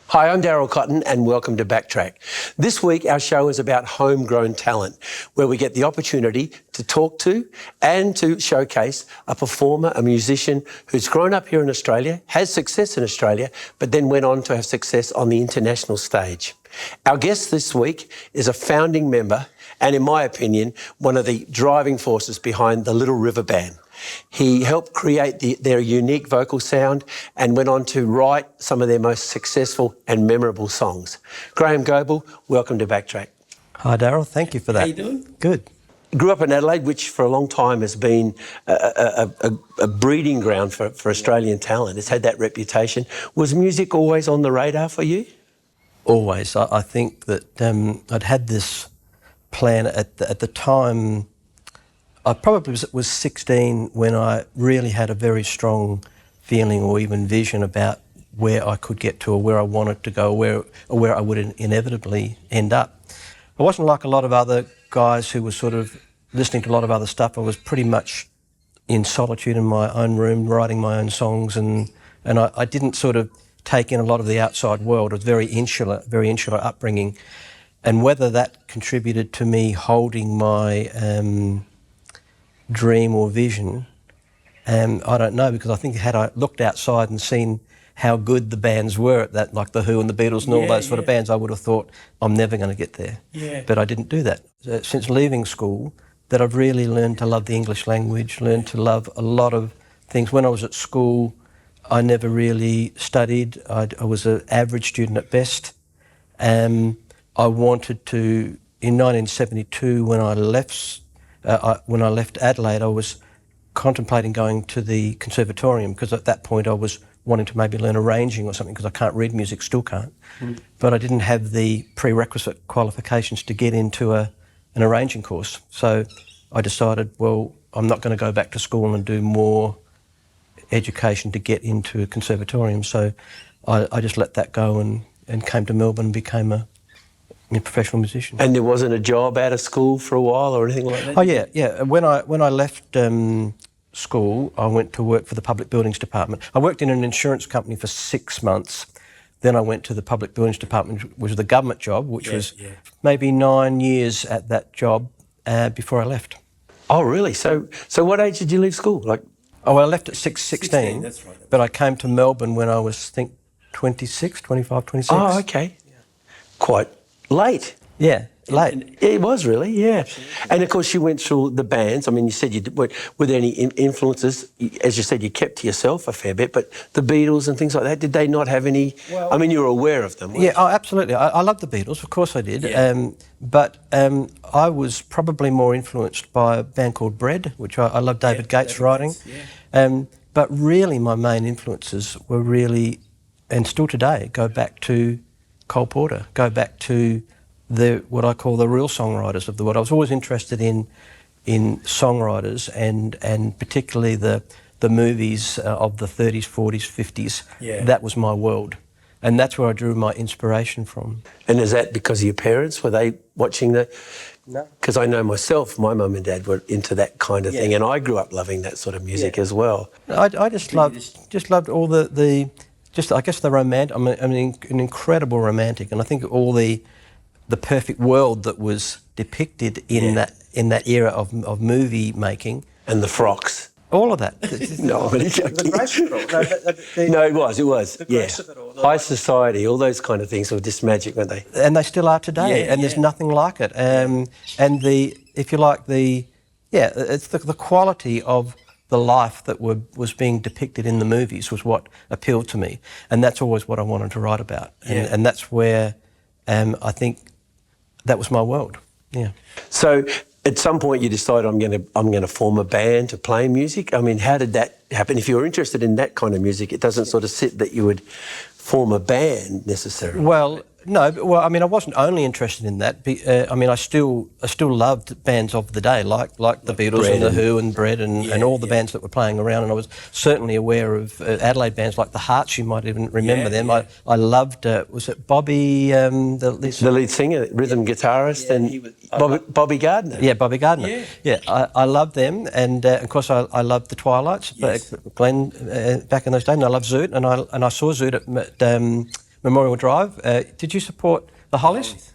Hi, I'm Darryl Cotton and welcome to Backtrack. This week our show is about homegrown talent, where we get the opportunity to talk to and to showcase a performer, a musician who's grown up here in Australia, has success in Australia, but then went on to have success on the international stage. Our guest this week is a founding member and, in my opinion, one of the driving forces behind the Little River Band. He helped create their unique vocal sound and went on to write some of their most successful and memorable songs. Graeham Goble, welcome to Backtrack. Hi Darryl, thank you for that. How you doing? Good. Grew up in Adelaide, which for a long time has been a breeding ground for Australian talent. It's had that reputation. Was music always on the radar for you? Always. I think that I'd had this plan at the time. I probably was 16 when I really had a very strong feeling or even vision about where I could get to or where I wanted to go or where I would inevitably end up. I wasn't like a lot of other guys who were sort of listening to a lot of other stuff. I was pretty much in solitude in my own room, writing my own songs, and I didn't sort of take in a lot of the outside world. It was very insular upbringing. And whether that contributed to me holding my dream or vision, I don't know, because I think had I looked outside and seen how good the bands were at that, like The Who and the Beatles and all those sort of bands, I would have thought, I'm never going to get there. Yeah. But I didn't do that. Since leaving school, that I've really learned to love the English language, learned to love a lot of things. When I was at school, I never really studied. I was an average student at best. I wanted to, in 1972, when I left Adelaide, I was contemplating going to the Conservatorium, because at that point I was wanting to maybe learn arranging or something, because I can't read music, still can't. But I didn't have the prerequisite qualifications to get into an arranging course. So I decided, well, I'm not going to go back to school and do more education to get into a conservatorium. So I just let that go and came to Melbourne and became a professional musician. And there wasn't a job out of school for a while or anything like that? Oh yeah. When I left school, I went to work for the Public Buildings Department. I worked in an insurance company for 6 months. Then I went to the Public Buildings Department, which was the government job, which was maybe 9 years at that job before I left. Oh really? So what age did you leave school? Well, I left at 16, that's right. But I came to Melbourne when I was, I think, 26. Oh, okay. Yeah. Quite late. Yeah, late. It was really, yeah. Absolutely. And of course you went through the bands. I mean, you said were there any influences? As you said, you kept to yourself a fair bit, but the Beatles and things like that, did they not have any? Well, I mean, you were aware of them, weren't you? Oh, absolutely. I loved the Beatles, of course I did. Yeah. But I was probably more influenced by a band called Bread, which I love David Gates' writing. Yeah. But really my main influences were really, and still today, go back to Cole Porter, go back to what I call the real songwriters of the world. I was always interested in songwriters and particularly the movies of the 30s, 40s, 50s. Yeah. That was my world. And that's where I drew my inspiration from. And is that because of your parents? Were they watching the... No. Because I know myself, my mum and dad were into that kind of thing, and I grew up loving that sort of music as well. I just loved all the I guess the romantic. I'm an incredible romantic, and I think all the perfect world that was depicted in that era of movie making. And the frocks. All of that. No, but it's the grace of it all. No, it was. The grace of it all. High society, all those kind of things were just magic, weren't they? And they still are today, and there's nothing like it. And if you like, it's the quality of the life that was being depicted in the movies was what appealed to me, and that's always what I wanted to write about. And that's where I think that was my world. Yeah. So at some point you decided I'm going to form a band to play music. I mean, how did that happen? If you were interested in that kind of music, it doesn't sort of sit that you would form a band necessarily. Well, no. Well, I mean, I wasn't only interested in that. I mean, I still loved bands of the day, like the Beatles Bread and the Who and Bread and all the bands that were playing around. And I was certainly aware of Adelaide bands like the Harts. You might even remember them. Yeah. I loved. Was it Bobby? The lead singer, rhythm guitarist, and Bobby Gardiner. Yeah, Bobby Gardiner. Yeah, I loved them, and of course I loved the Twilights. Glenn back in those days, and I loved Zoot, and I saw Zoot at Memorial Drive. Did you support the Hollies?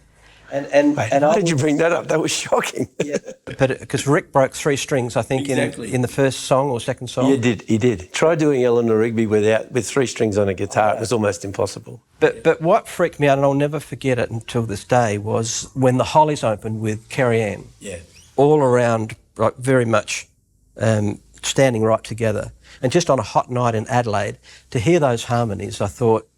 And why did you bring that up? That was shocking. Yeah, but because Rick broke 3 strings, I think, in the first song or second song. Yeah, he did. Try doing Eleanor Rigby with 3 strings on a guitar. It was almost impossible. But what freaked me out, and I'll never forget it until this day, was when the Hollies opened with Carrie. Yeah. All around, like very much standing right together. And just on a hot night in Adelaide, to hear those harmonies, I thought,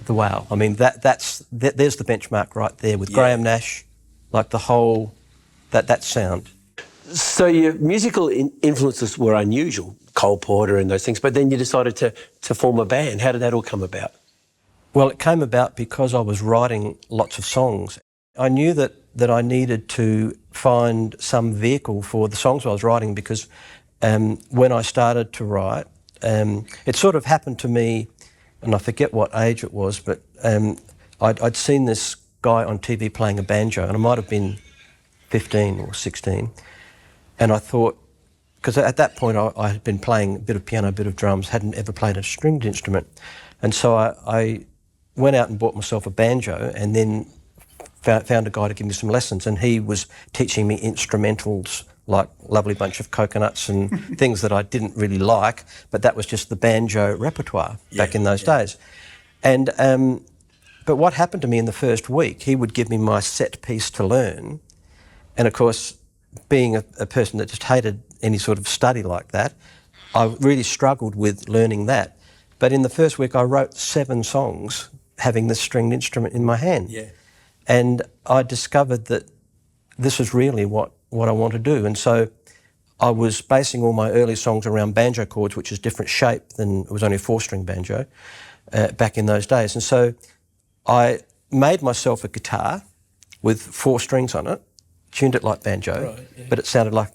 wow. I mean, there's the benchmark right there with Graham Nash, like the whole, that sound. So your musical influences were unusual, Cole Porter and those things, but then you decided to form a band. How did that all come about? Well, it came about because I was writing lots of songs. I knew that I needed to find some vehicle for the songs I was writing because when I started to write, it sort of happened to me, and I forget what age it was, but I'd seen this guy on TV playing a banjo, and I might have been 15 or 16, and I thought, because at that point I had been playing a bit of piano, a bit of drums, hadn't ever played a stringed instrument, and so I went out and bought myself a banjo and then found a guy to give me some lessons, and he was teaching me instrumentals like Lovely Bunch of Coconuts and things that I didn't really like, but that was just the banjo repertoire back in those days. And but what happened to me in the first week, he would give me my set piece to learn, and of course, being a person that just hated any sort of study like that, I really struggled with learning that. But in the first week, I wrote 7 songs having this stringed instrument in my hand. Yeah. And I discovered that this was really what I want to do. And so I was basing all my early songs around banjo chords, which is different shape than, it was only a 4-string banjo back in those days. And so I made myself a guitar with 4 strings on it, tuned it like banjo, but it sounded like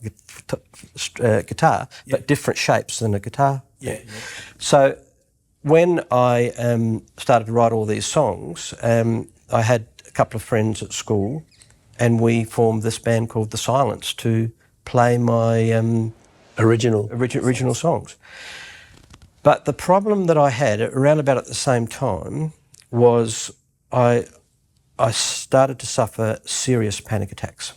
a guitar, but different shapes than a guitar. So when I started to write all these songs, I had a couple of friends at school, and we formed this band called The Silence to play my original songs. But the problem that I had around about at the same time was I started to suffer serious panic attacks.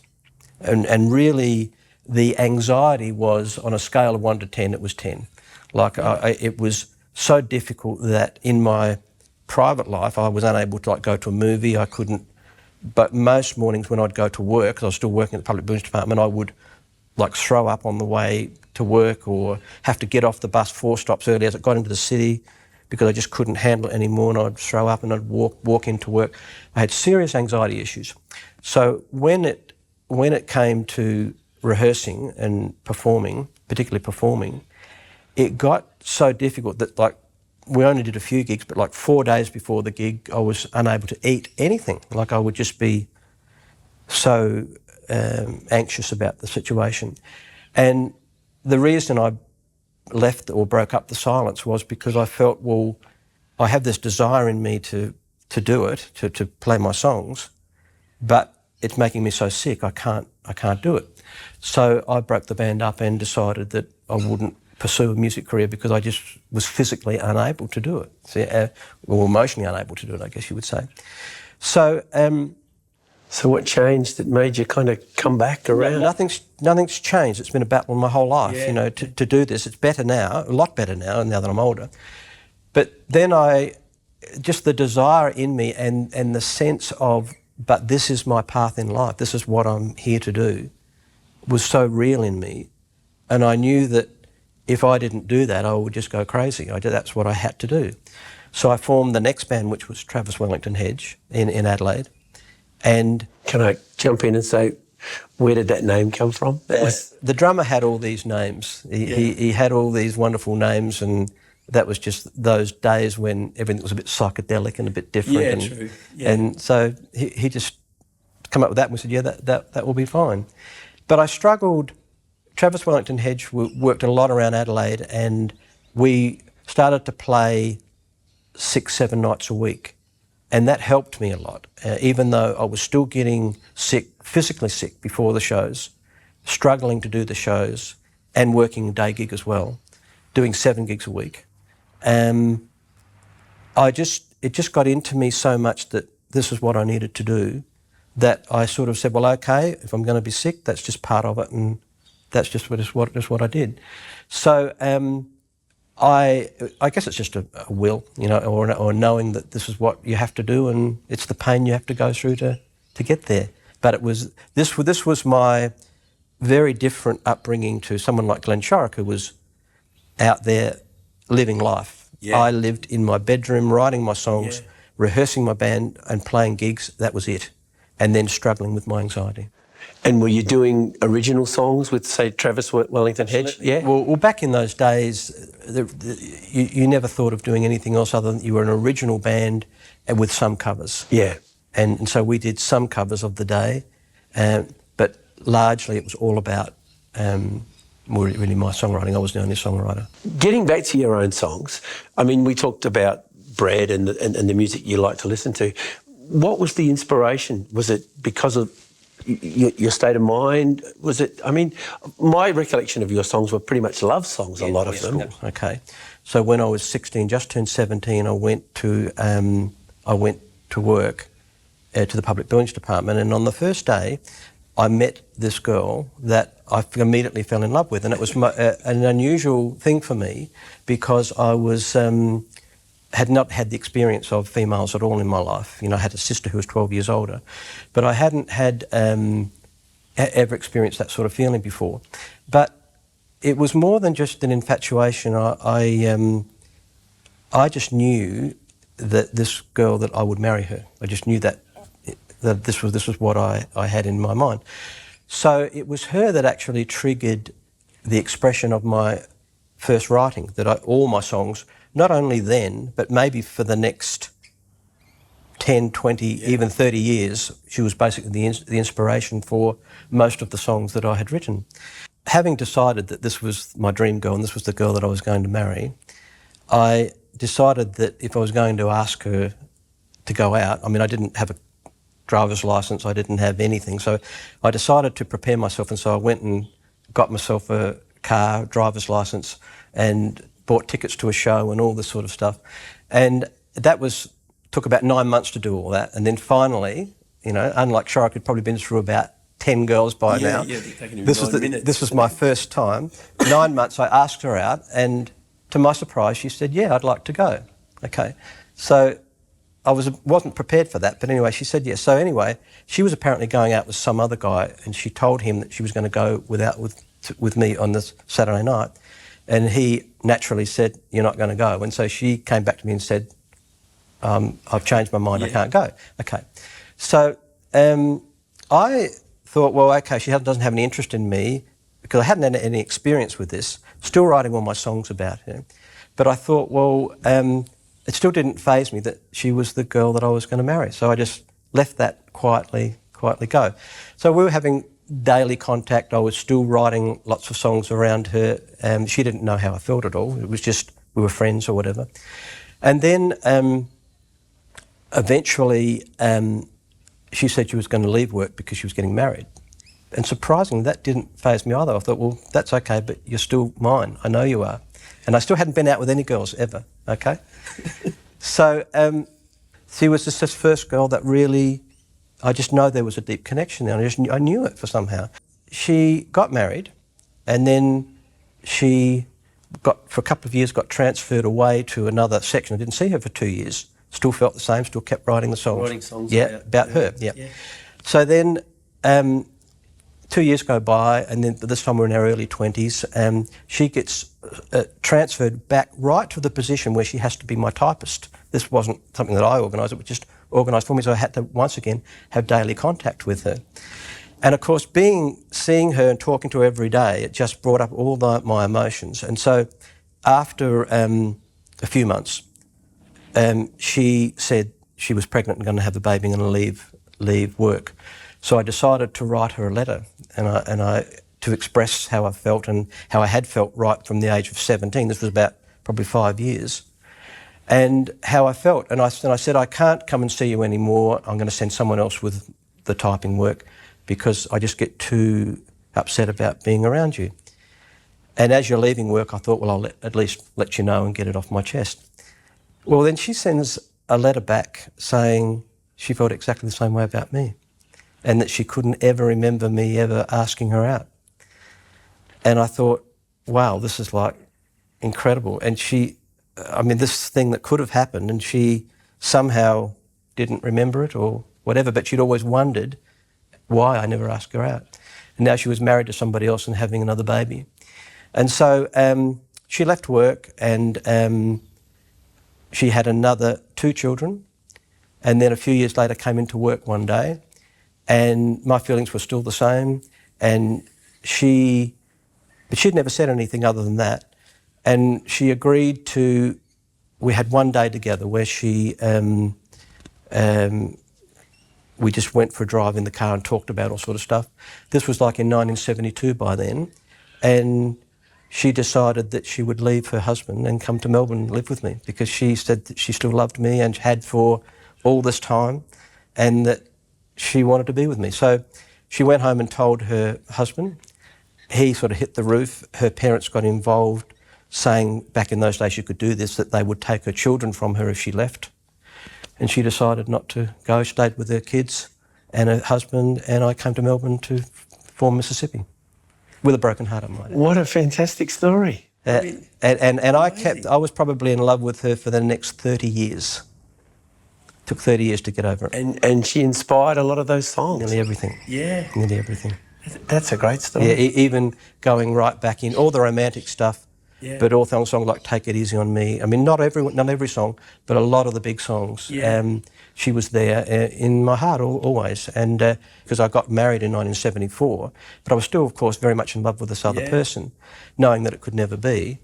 And really the anxiety was, on a scale of 1 to 10, it was 10. Like it was so difficult that in my private life I was unable to go to a movie, I couldn't. But most mornings when I'd go to work, because I was still working at the public buildings department, I would throw up on the way to work or have to get off the bus 4 stops early as it got into the city because I just couldn't handle it anymore, and I'd throw up and I'd walk into work. I had serious anxiety issues. So when it came to rehearsing and performing, particularly performing, it got so difficult that we only did a few gigs, but 4 days before the gig, I was unable to eat anything. I would just be so anxious about the situation. And the reason I left or broke up The Silence was because I felt, well, I have this desire in me to do it, to play my songs, but it's making me so sick, I can't do it. So I broke the band up and decided that I wouldn't pursue a music career because I just was physically unable to do it, or emotionally unable to do it, I guess you would say. So what changed that made you kind of come back around? Nothing's changed. It's been a battle my whole life, to do this. It's better now, a lot better now that I'm older. But then just the desire in me and the sense of, but this is my path in life, this is what I'm here to do, was so real in me. And I knew that if I didn't do that, I would just go crazy. That's what I had to do. So I formed the next band, which was Travis Wellington Hedge in Adelaide. And can I jump in and say, where did that name come from? The drummer had all these names. He had all these wonderful names, and that was just those days when everything was a bit psychedelic and a bit different. Yeah, true. Yeah. And so he just come up with that, and we said, that will be fine. But I struggled. Travis Wellington Hedge worked a lot around Adelaide, and we started to play 6-7 nights a week, and that helped me a lot. Even though I was still getting sick, physically sick before the shows, struggling to do the shows, and working a day gig as well, doing 7 gigs a week. it just got into me so much that this was what I needed to do, that I sort of said, well, okay, if I'm going to be sick, that's just part of it, and that's just what I did. So I guess it's just a will, you know, or knowing that this is what you have to do, and it's the pain you have to go through to get there. But this was my very different upbringing to someone like Glenn Shorrock, who was out there living life. Yeah. I lived in my bedroom, writing my songs, rehearsing my band and playing gigs. That was it. And then struggling with my anxiety. And were you doing original songs with, say, Travis Wellington Hedge? Yeah. Well, back in those days, you never thought of doing anything else other than you were an original band and with some covers. Yeah. And so we did some covers of the day, but largely it was all about really my songwriting. I was the only songwriter. Getting back to your own songs, I mean, we talked about Bread and the music you like to listen to. What was the inspiration? Was it because of your state of mind? Was it, I mean, my recollection of your songs were pretty much love songs, a lot of them. Cool. Okay. So when I was 16, just turned 17, I went to work to the Public Buildings Department, and on the first day I met this girl that I immediately fell in love with, and it was an unusual thing for me because I had not had the experience of females at all in my life. You know, I had a sister who was 12 years older, but I hadn't had ever experienced that sort of feeling before. But it was more than just an infatuation. I just knew that this girl, that I would marry her. I just knew that this was what I had in my mind. So it was her that actually triggered the expression of my first writing, that all my songs, not only then, but maybe for the next 10, 20, even 30 years, she was basically the inspiration for most of the songs that I had written. Having decided that this was my dream girl and this was the girl that I was going to marry, I decided that if I was going to ask her to go out, I mean, I didn't have a driver's licence, I didn't have anything, so I decided to prepare myself, and so I went and got myself a car, driver's licence, and bought tickets to a show and all this sort of stuff. And that took about 9 months to do all that. And then finally, you know, unlike Shorrock, who'd probably been through about 10 girls by now. Yeah, this was my first time. 9 months, I asked her out, and to my surprise, she said, yeah, I'd like to go. Okay. So I wasn't prepared for that, but anyway, she said yes. So anyway, she was apparently going out with some other guy, and she told him that she was going to go with me on this Saturday night. And he naturally said, you're not going to go. And so she came back to me and said, I've changed my mind, I can't go. Okay. So I thought, well, okay, she doesn't have any interest in me because I hadn't had any experience with this, still writing all my songs about her. But I thought, well, it still didn't faze me that she was the girl that I was going to marry. So I just left that quietly go. So we were having daily contact. I was still writing lots of songs around her. She didn't know how I felt at all. It was just we were friends or whatever. And then eventually she said she was going to leave work because she was getting married. And surprisingly, that didn't faze me either. I thought, well, that's okay, but you're still mine. I know you are. And I still hadn't been out with any girls ever, okay? So she was just this first girl that really, I just know there was a deep connection there. I knew it for somehow. She got married, and then she for a couple of years, got transferred away to another section. I didn't see her for 2 years. Still felt the same, still kept writing the songs. Writing songs about her, yeah. So then 2 years go by, and then this time we're in our early 20s, and she gets transferred back right to the position where she has to be my typist. This wasn't something that I organised, it was just organised for me, so I had to once again have daily contact with her. And of course, seeing her and talking to her every day, it just brought up all my emotions. And so after a few months, she said she was pregnant and going to have a baby and going to leave work. So I decided to write her a letter to express how I felt and how I had felt right from the age of 17. This was about probably 5 years. And how I felt. And I said, I can't come and see you anymore. I'm going to send someone else with the typing work because I just get too upset about being around you. And as you're leaving work, I thought, well, I'll at least let you know and get it off my chest. Well, then she sends a letter back saying she felt exactly the same way about me and that she couldn't ever remember me ever asking her out. And I thought, wow, this is like incredible. And this thing that could have happened, and she somehow didn't remember it or whatever, but she'd always wondered why I never asked her out. And now she was married to somebody else and having another baby. And so she left work and she had another 2 children, and then a few years later came into work one day and my feelings were still the same, but she'd never said anything other than that. And she agreed to, we had one day together where we just went for a drive in the car and talked about all sort of stuff. This was like in 1972 by then, and she decided that she would leave her husband and come to Melbourne and live with me because she said that she still loved me and had for all this time, and that she wanted to be with me. So she went home and told her husband. He sort of hit the roof. Her parents got involved, saying back in those days you could do this, that they would take her children from her if she left. And she decided not to go, stayed with her kids and her husband, and I came to Melbourne to form Mississippi with a broken heart, I might add. What a fantastic story. And I was probably in love with her for the next 30 years. Took 30 years to get over it. And she inspired a lot of those songs. Nearly everything. Yeah. Nearly everything. That's a great story. Yeah, even going right back in all the romantic stuff, but all songs like Take It Easy on Me. I mean, not every song, but a lot of the big songs. Yeah. She was there in my heart always. And because I got married in 1974, but I was still, of course, very much in love with this other person, knowing that it could never be.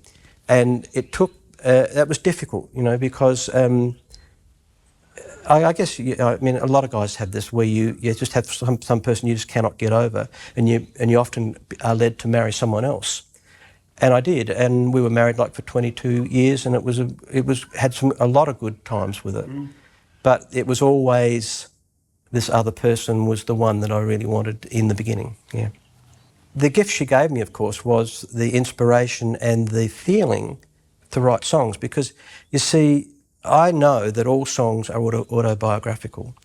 And it took, that was difficult, because I guess, a lot of guys have this where you just have some person you just cannot get over, and you often are led to marry someone else. And I did, and we were married for 22 years, and it had a lot of good times with it. But it was always this other person was the one that I really wanted in the beginning. Yeah. The gift she gave me, of course, was the inspiration and the feeling to write songs, because you see, I know that all songs are autobiographical,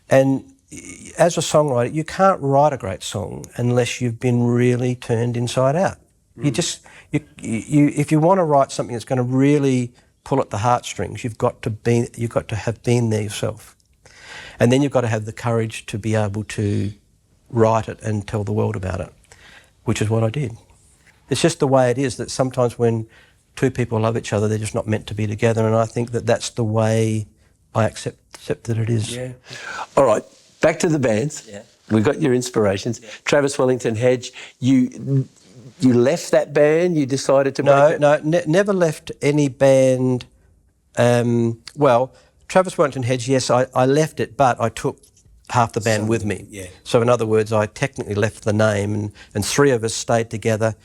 and as a songwriter, you can't write a great song unless you've been really turned inside out. If you want to write something that's going to really pull at the heartstrings, you've got to have been there yourself, and then you've got to have the courage to be able to write it and tell the world about it, which is what I did. It's just the way it is that sometimes when 2 people love each other, they're just not meant to be together, and I think that that's the way I accept that it is. Yeah. All right, back to the bands. Yeah. We got your inspirations. Yeah. Travis Wellington Hedge, you left that band, you decided to never left any band. Travis Wellington Hedge, yes, I left it, but I took half the band with me. Yeah. So in other words, I technically left the name, and 3 of us stayed together,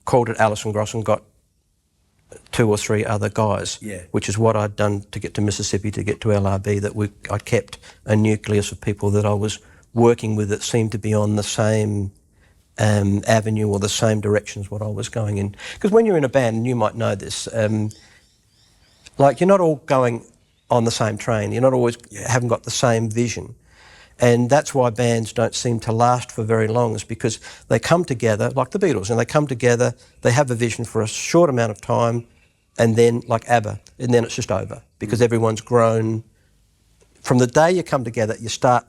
called it Allison Gros, and got 2 or 3 other guys, which is what I'd done to get to Mississippi, to get to LRB, that I kept a nucleus of people that I was working with that seemed to be on the same avenue or the same direction as what I was going in. Because when you're in a band, and you might know this, you're not all going on the same train, you're not always haven't got the same vision. And that's why bands don't seem to last for very long, is because they come together, like the Beatles, and they come together, they have a vision for a short amount of time, and then, like ABBA, and then it's just over, because everyone's grown. From the day you come together, you start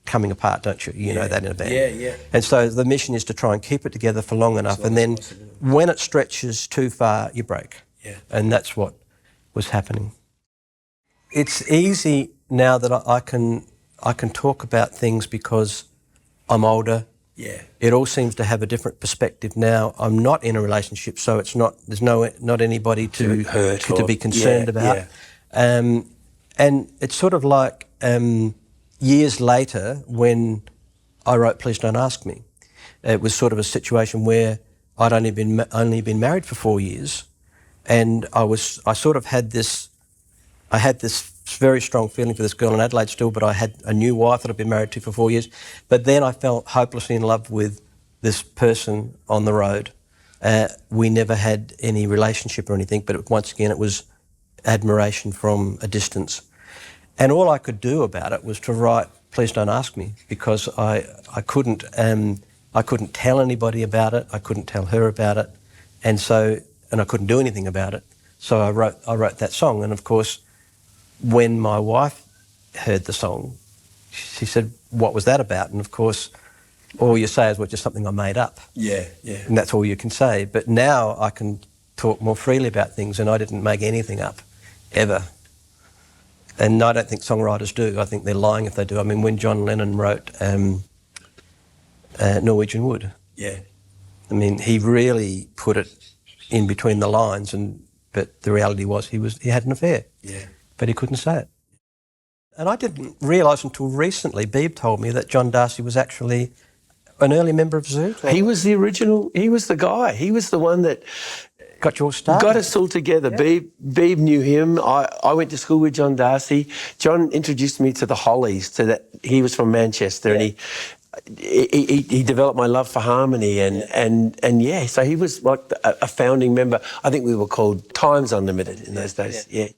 coming apart, don't you? You know that in a band. Yeah, yeah. And so the mission is to try and keep it together for long enough, and then when it stretches too far, you break. Yeah. And that's what was happening. It's easy now that I can talk about things because I'm older. Yeah. It all seems to have a different perspective now. I'm not in a relationship, so there's not anybody to hurt or to be concerned about. Yeah. And it's sort of like years later when I wrote Please Don't Ask Me. It was sort of a situation where I'd only been married for 4 years, and I had this very strong feeling for this girl in Adelaide still, but I had a new wife that I'd been married to for 4 years. But then I fell hopelessly in love with this person on the road. We never had any relationship or anything, but once again it was admiration from a distance. And all I could do about it was to write Please Don't Ask Me, because I couldn't tell anybody about it, I couldn't tell her about it, and I couldn't do anything about it. So I wrote that song, and of course, when my wife heard the song, she said, "What was that about?" And of course, all you say is, "Well, just something I made up." Yeah. And that's all you can say. But now I can talk more freely about things, and I didn't make anything up, ever. And I don't think songwriters do. I think they're lying if they do. I mean, when John Lennon wrote Norwegian Wood, Yeah. I mean, he really put it in between the lines, but the reality was he had an affair. Yeah. But he couldn't say it. And I didn't realise until recently, Beeb told me, that John Darcy was actually an early member of Zoot. He was the original, he was the guy. He was the one that got you all started. got us all together. Yeah. Beeb knew him. I went to school with John Darcy. John introduced me to the Hollies, to that. He was from Manchester, and he developed my love for harmony, and yeah, so he was like a founding member. I think we were called Times Unlimited in those days. Yeah.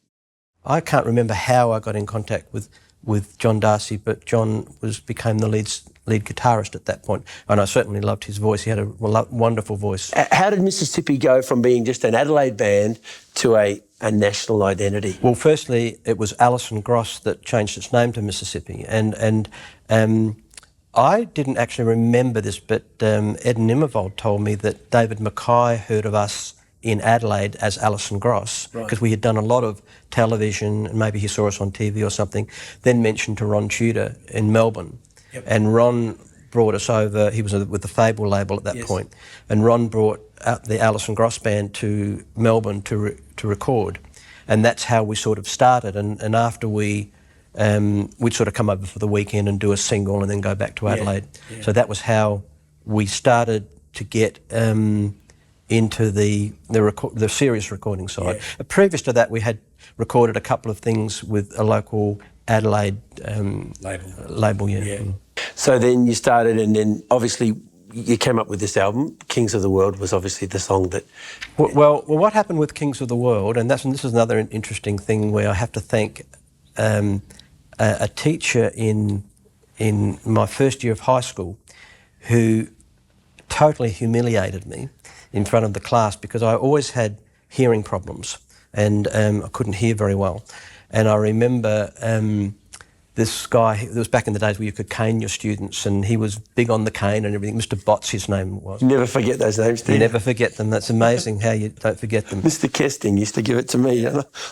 I can't remember how I got in contact with John Darcy, but John became the lead guitarist at that point, and I certainly loved his voice. He had a wonderful voice. How did Mississippi go from being just an Adelaide band to a national identity? Well, firstly, it was Allison Gros that changed its name to Mississippi, and I didn't actually remember this, but Ed Nimmervold told me that David Mackay heard of us in Adelaide as Allison Gros, because we had done a lot of television, and maybe he saw us on TV or something, then mentioned to Ron Tudor in Melbourne. Yep. And Ron brought us over. He was with the Fable label at that point, and Ron brought out the Allison Gros band to Melbourne to record, and that's how we sort of started. And after we'd sort of come over for the weekend and do a single and then go back to Adelaide. Yeah. So that was how we started to get into the serious recording side. Yeah. Previous to that, we had recorded a couple of things with a local Adelaide label. Yeah. So then you started, and then obviously you came up with this album. Kings of the World was obviously the song that... Well, what happened with Kings of the World, and this is another interesting thing where I have to thank a teacher in my first year of high school who totally humiliated me in front of the class, because I always had hearing problems, and I couldn't hear very well. And I remember this guy, it was back in the days where you could cane your students, and he was big on the cane and everything. Mr. Botts, his name was. You never forget those names, do you? You never forget them. That's amazing how you don't forget them. Mr. Kesting used to give it to me.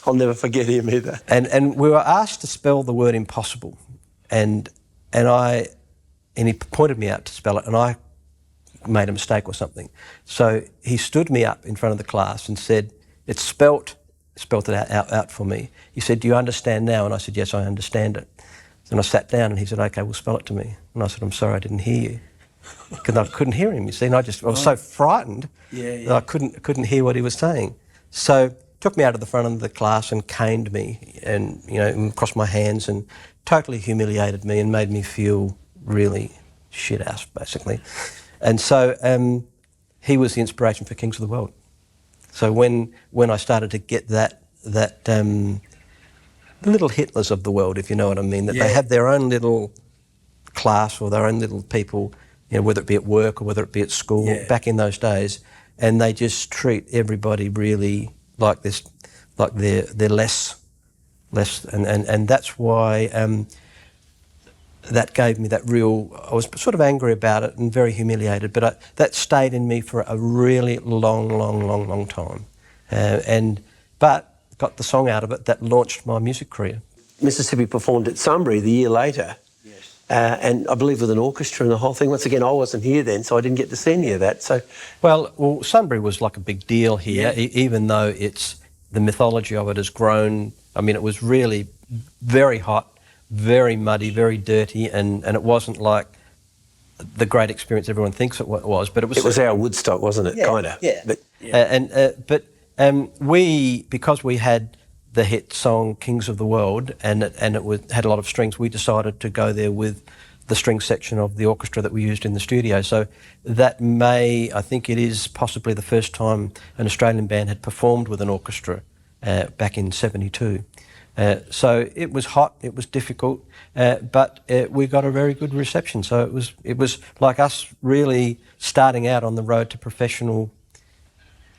I'll never forget him either. And we were asked to spell the word impossible, and he pointed me out to spell it, and I made a mistake or something. So he stood me up in front of the class and said, "It's spelt it out for me." He said, "Do you understand now?" And I said, "Yes, I understand it." And I sat down, and he said, "Okay, well, spell it to me." And I said, "I'm sorry, I didn't hear you." Because I couldn't hear him, you see, and I was so frightened that I couldn't hear what he was saying. So took me out of the front of the class and caned me, and and crossed my hands, and totally humiliated me and made me feel really shit-ass, basically. And so he was the inspiration for Kings of the World. So when I started to get that the little Hitlers of the world, if you know what I mean, that they have their own little class or their own little people, whether it be at work or whether it be at school, back in those days, and they just treat everybody really like this, like they're less, and that's why that gave me that real. I was sort of angry about it and very humiliated, but that stayed in me for a really long time, but got the song out of it that launched my music career. Mississippi performed at Sunbury the year later, and I believe with an orchestra and the whole thing. Once again, I wasn't here then, so I didn't get to see any of that. So, well, Sunbury was like a big deal here, even though the mythology of it has grown. I mean, it was really very hot, very muddy, very dirty, and it wasn't like the great experience everyone thinks it was. But it was our Woodstock, wasn't it? Kind of. Yeah. Because we had the hit song Kings of the World, and it had a lot of strings, we decided to go there with the string section of the orchestra that we used in the studio. So that I think it is possibly the first time an Australian band had performed with an orchestra back in '72. So it was hot, it was difficult, but we got a very good reception. So it was like us really starting out on the road to professional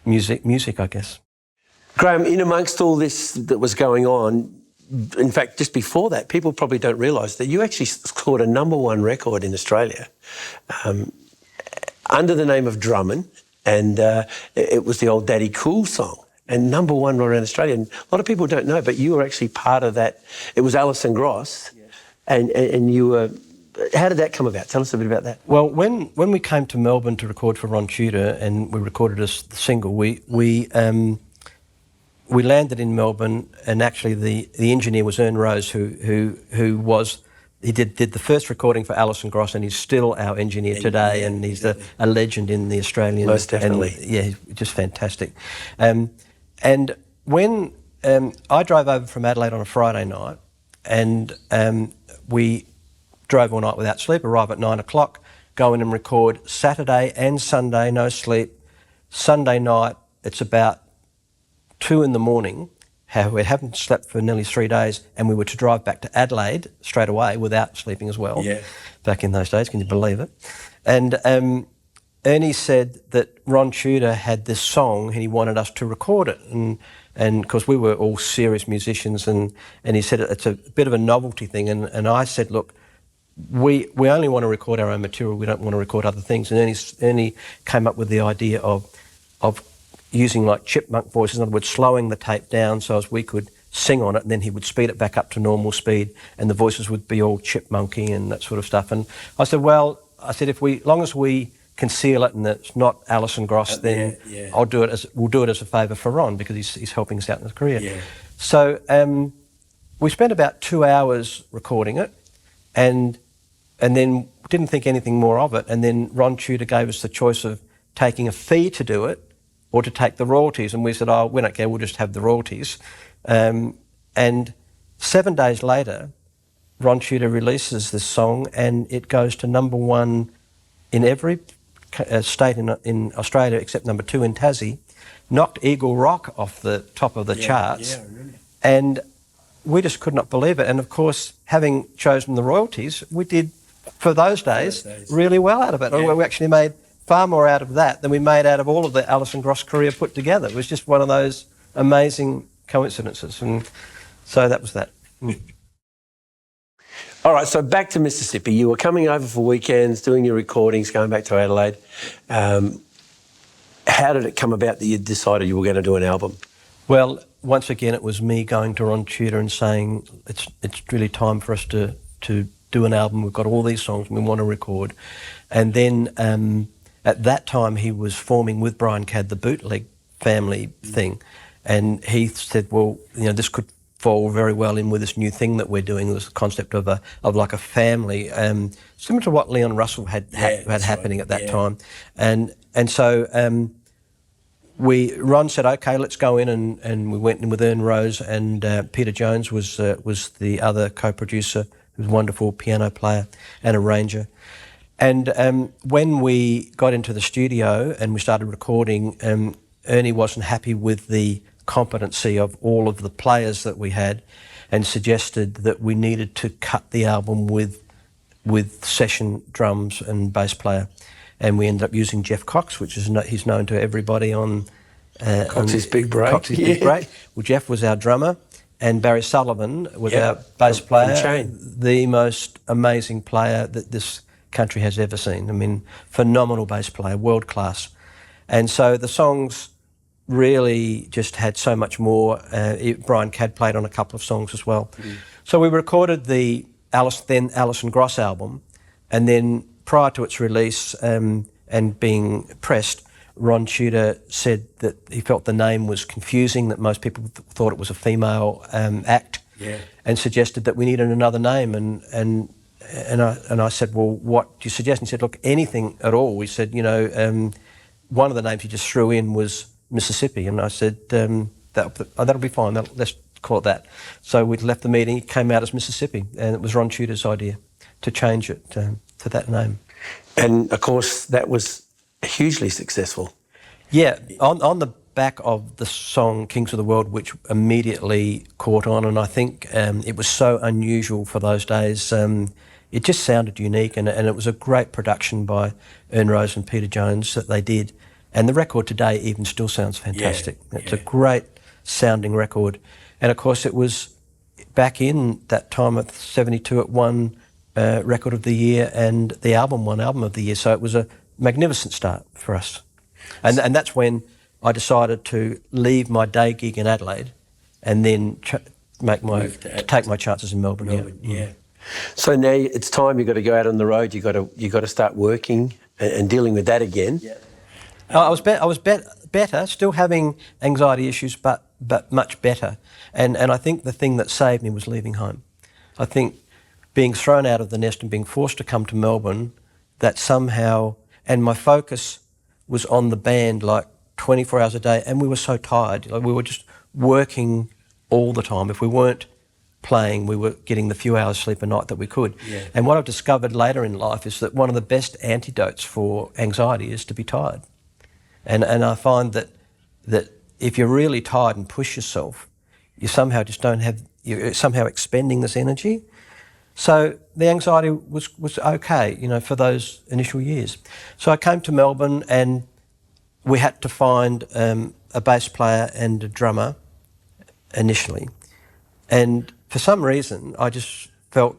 music, I guess. Graeham, in amongst all this that was going on, in fact, just before that, people probably don't realise that you actually scored a #1 record in Australia under the name of Drummond, and it was the old Daddy Cool song, and #1 around Australia. And a lot of people don't know, but you were actually part of that. It was Allison Gros, and you were... How did that come about? Tell us a bit about that. Well, when we came to Melbourne to record for Ron Tudor, and we recorded a single, we landed in Melbourne, and actually the engineer was Ern Rose, he did the first recording for Allison Gros, and he's still our engineer today, and he's a legend in the Australian... Most definitely. He's just fantastic. And when I drove over from Adelaide on a Friday night, and we drove all night without sleep, arrive at 9 o'clock, go in and record Saturday and Sunday, no sleep. Sunday night, it's about 2 in the morning. We haven't slept for nearly 3 days, and we were to drive back to Adelaide straight away without sleeping as well. Yeah. Back in those days, can you believe it? And Ernie said that Ron Tudor had this song and he wanted us to record it, and because we were all serious musicians, and he said it's a bit of a novelty thing, and I said, look, we only want to record our own material, we don't want to record other things. And Ernie came up with the idea of using like chipmunk voices, in other words, slowing the tape down so as we could sing on it, and then he would speed it back up to normal speed, and the voices would be all chipmunky and that sort of stuff. And I said, as long as we conceal it and it's not Allison Gros, then we'll do it as a favour for Ron, because he's helping us out in his career. Yeah. So we spent about 2 hours recording it, and then didn't think anything more of it. And then Ron Tudor gave us the choice of taking a fee to do it or to take the royalties. And we said, oh, we don't care, we'll just have the royalties. And 7 days later, Ron Tudor releases this song, and it goes to #1 in every state in Australia except #2 in Tassie, knocked Eagle Rock off the top of the charts. Yeah, I remember. And we just could not believe it. And of course, having chosen the royalties, we did, for those days, really well out of it. Yeah. We actually made far more out of that than we made out of all of the Allison Gros career put together. It was just one of those amazing coincidences. And so that was that. All right, so back to Mississippi. You were coming over for weekends, doing your recordings, going back to Adelaide. How did it come about that you decided you were going to do an album? Well, once again, it was me going to Ron Tudor and saying, it's really time for us to do an album. We've got all these songs we want to record. And then at that time, he was forming with Brian Cadd the Bootleg Family thing. And he said, well, this could fall very well in with this new thing that we're doing, this concept of like a family, similar to what Leon Russell had happening at that time. And so Ron said, okay, let's go in, and we went in with Ern Rose, and Peter Jones was the other co-producer, who was a wonderful piano player and arranger. And when we got into the studio and we started recording, Ernie wasn't happy with the competency of all of the players that we had, and suggested that we needed to cut the album with session drums and bass player. And we ended up using Jeff Cox, which is he's known to everybody on... Cox's Big Break. Cox's Big Break. Well, Jeff was our drummer, and Barry Sullivan was our bass player. From Chain. The most amazing player that this country has ever seen. I mean, phenomenal bass player, world class. And so the songs really just had so much more. Brian Cadd played on a couple of songs as well. So we recorded the Allison Gros album, and then prior to its release and being pressed, Ron Tudor said that he felt the name was confusing, that most people thought it was a female act, and suggested that we needed another name. And I said, well, what do you suggest? And he said, look, anything at all. We said, one of the names he just threw in was Mississippi, and I said, that'll be fine, let's call it that. So we left the meeting, it came out as Mississippi, and it was Ron Tudor's idea to change it to that name. And of course, that was hugely successful. Yeah, on the back of the song Kings of the World, which immediately caught on, and I think it was so unusual for those days. It just sounded unique, and it was a great production by Ern Rose and Peter Jones that they did. And the record today even still sounds fantastic. It's a great sounding record. And of course it was back in that time of 72 it won Record of the Year, and the album won Album of the Year. So it was a magnificent start for us. And that's when I decided to leave my day gig in Adelaide and then take my chances in Melbourne. Yeah. So now it's time. You've got to go out on the road. You've got to start working and dealing with that again. Yeah. I was better, still having anxiety issues, but much better. And I think the thing that saved me was leaving home. I think being thrown out of the nest and being forced to come to Melbourne, that somehow, and my focus was on the band like 24 hours a day, and we were so tired. Like, we were just working all the time. If we weren't playing, we were getting the few hours sleep a night that we could. Yeah. And what I've discovered later in life is that one of the best antidotes for anxiety is to be tired. And I find that if you're really tired and push yourself, you somehow just don't have, you're somehow expending this energy. So the anxiety was okay, you know, for those initial years. So I came to Melbourne and we had to find a bass player and a drummer initially. And for some reason, I just felt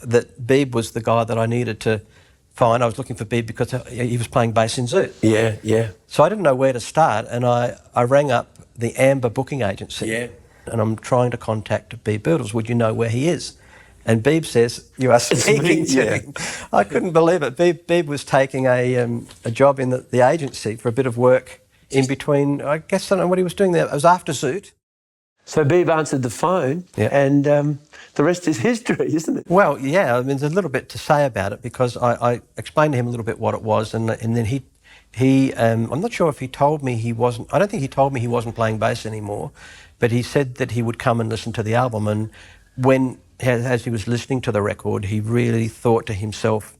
that Beeb was the guy that I needed to find. I was looking for Beeb because he was playing bass in Zoot. Yeah, yeah. So I didn't know where to start, and I rang up the Amber booking agency. Yeah. And I'm trying to contact Beeb Birtles. Would you know where he is? And Beeb says, you are speaking to him. I couldn't believe it. Beeb was taking a job in the agency for a bit of work in between. I guess I don't know what he was doing there. It was after Zoot. So Beeb answered the phone, and the rest is history, isn't it? Well, yeah, I mean, there's a little bit to say about it because I explained to him a little bit what it was, and then he I'm not sure if he told me he wasn't, I don't think he told me he wasn't playing bass anymore, but he said that he would come and listen to the album, and when, as he was listening to the record, he really thought to himself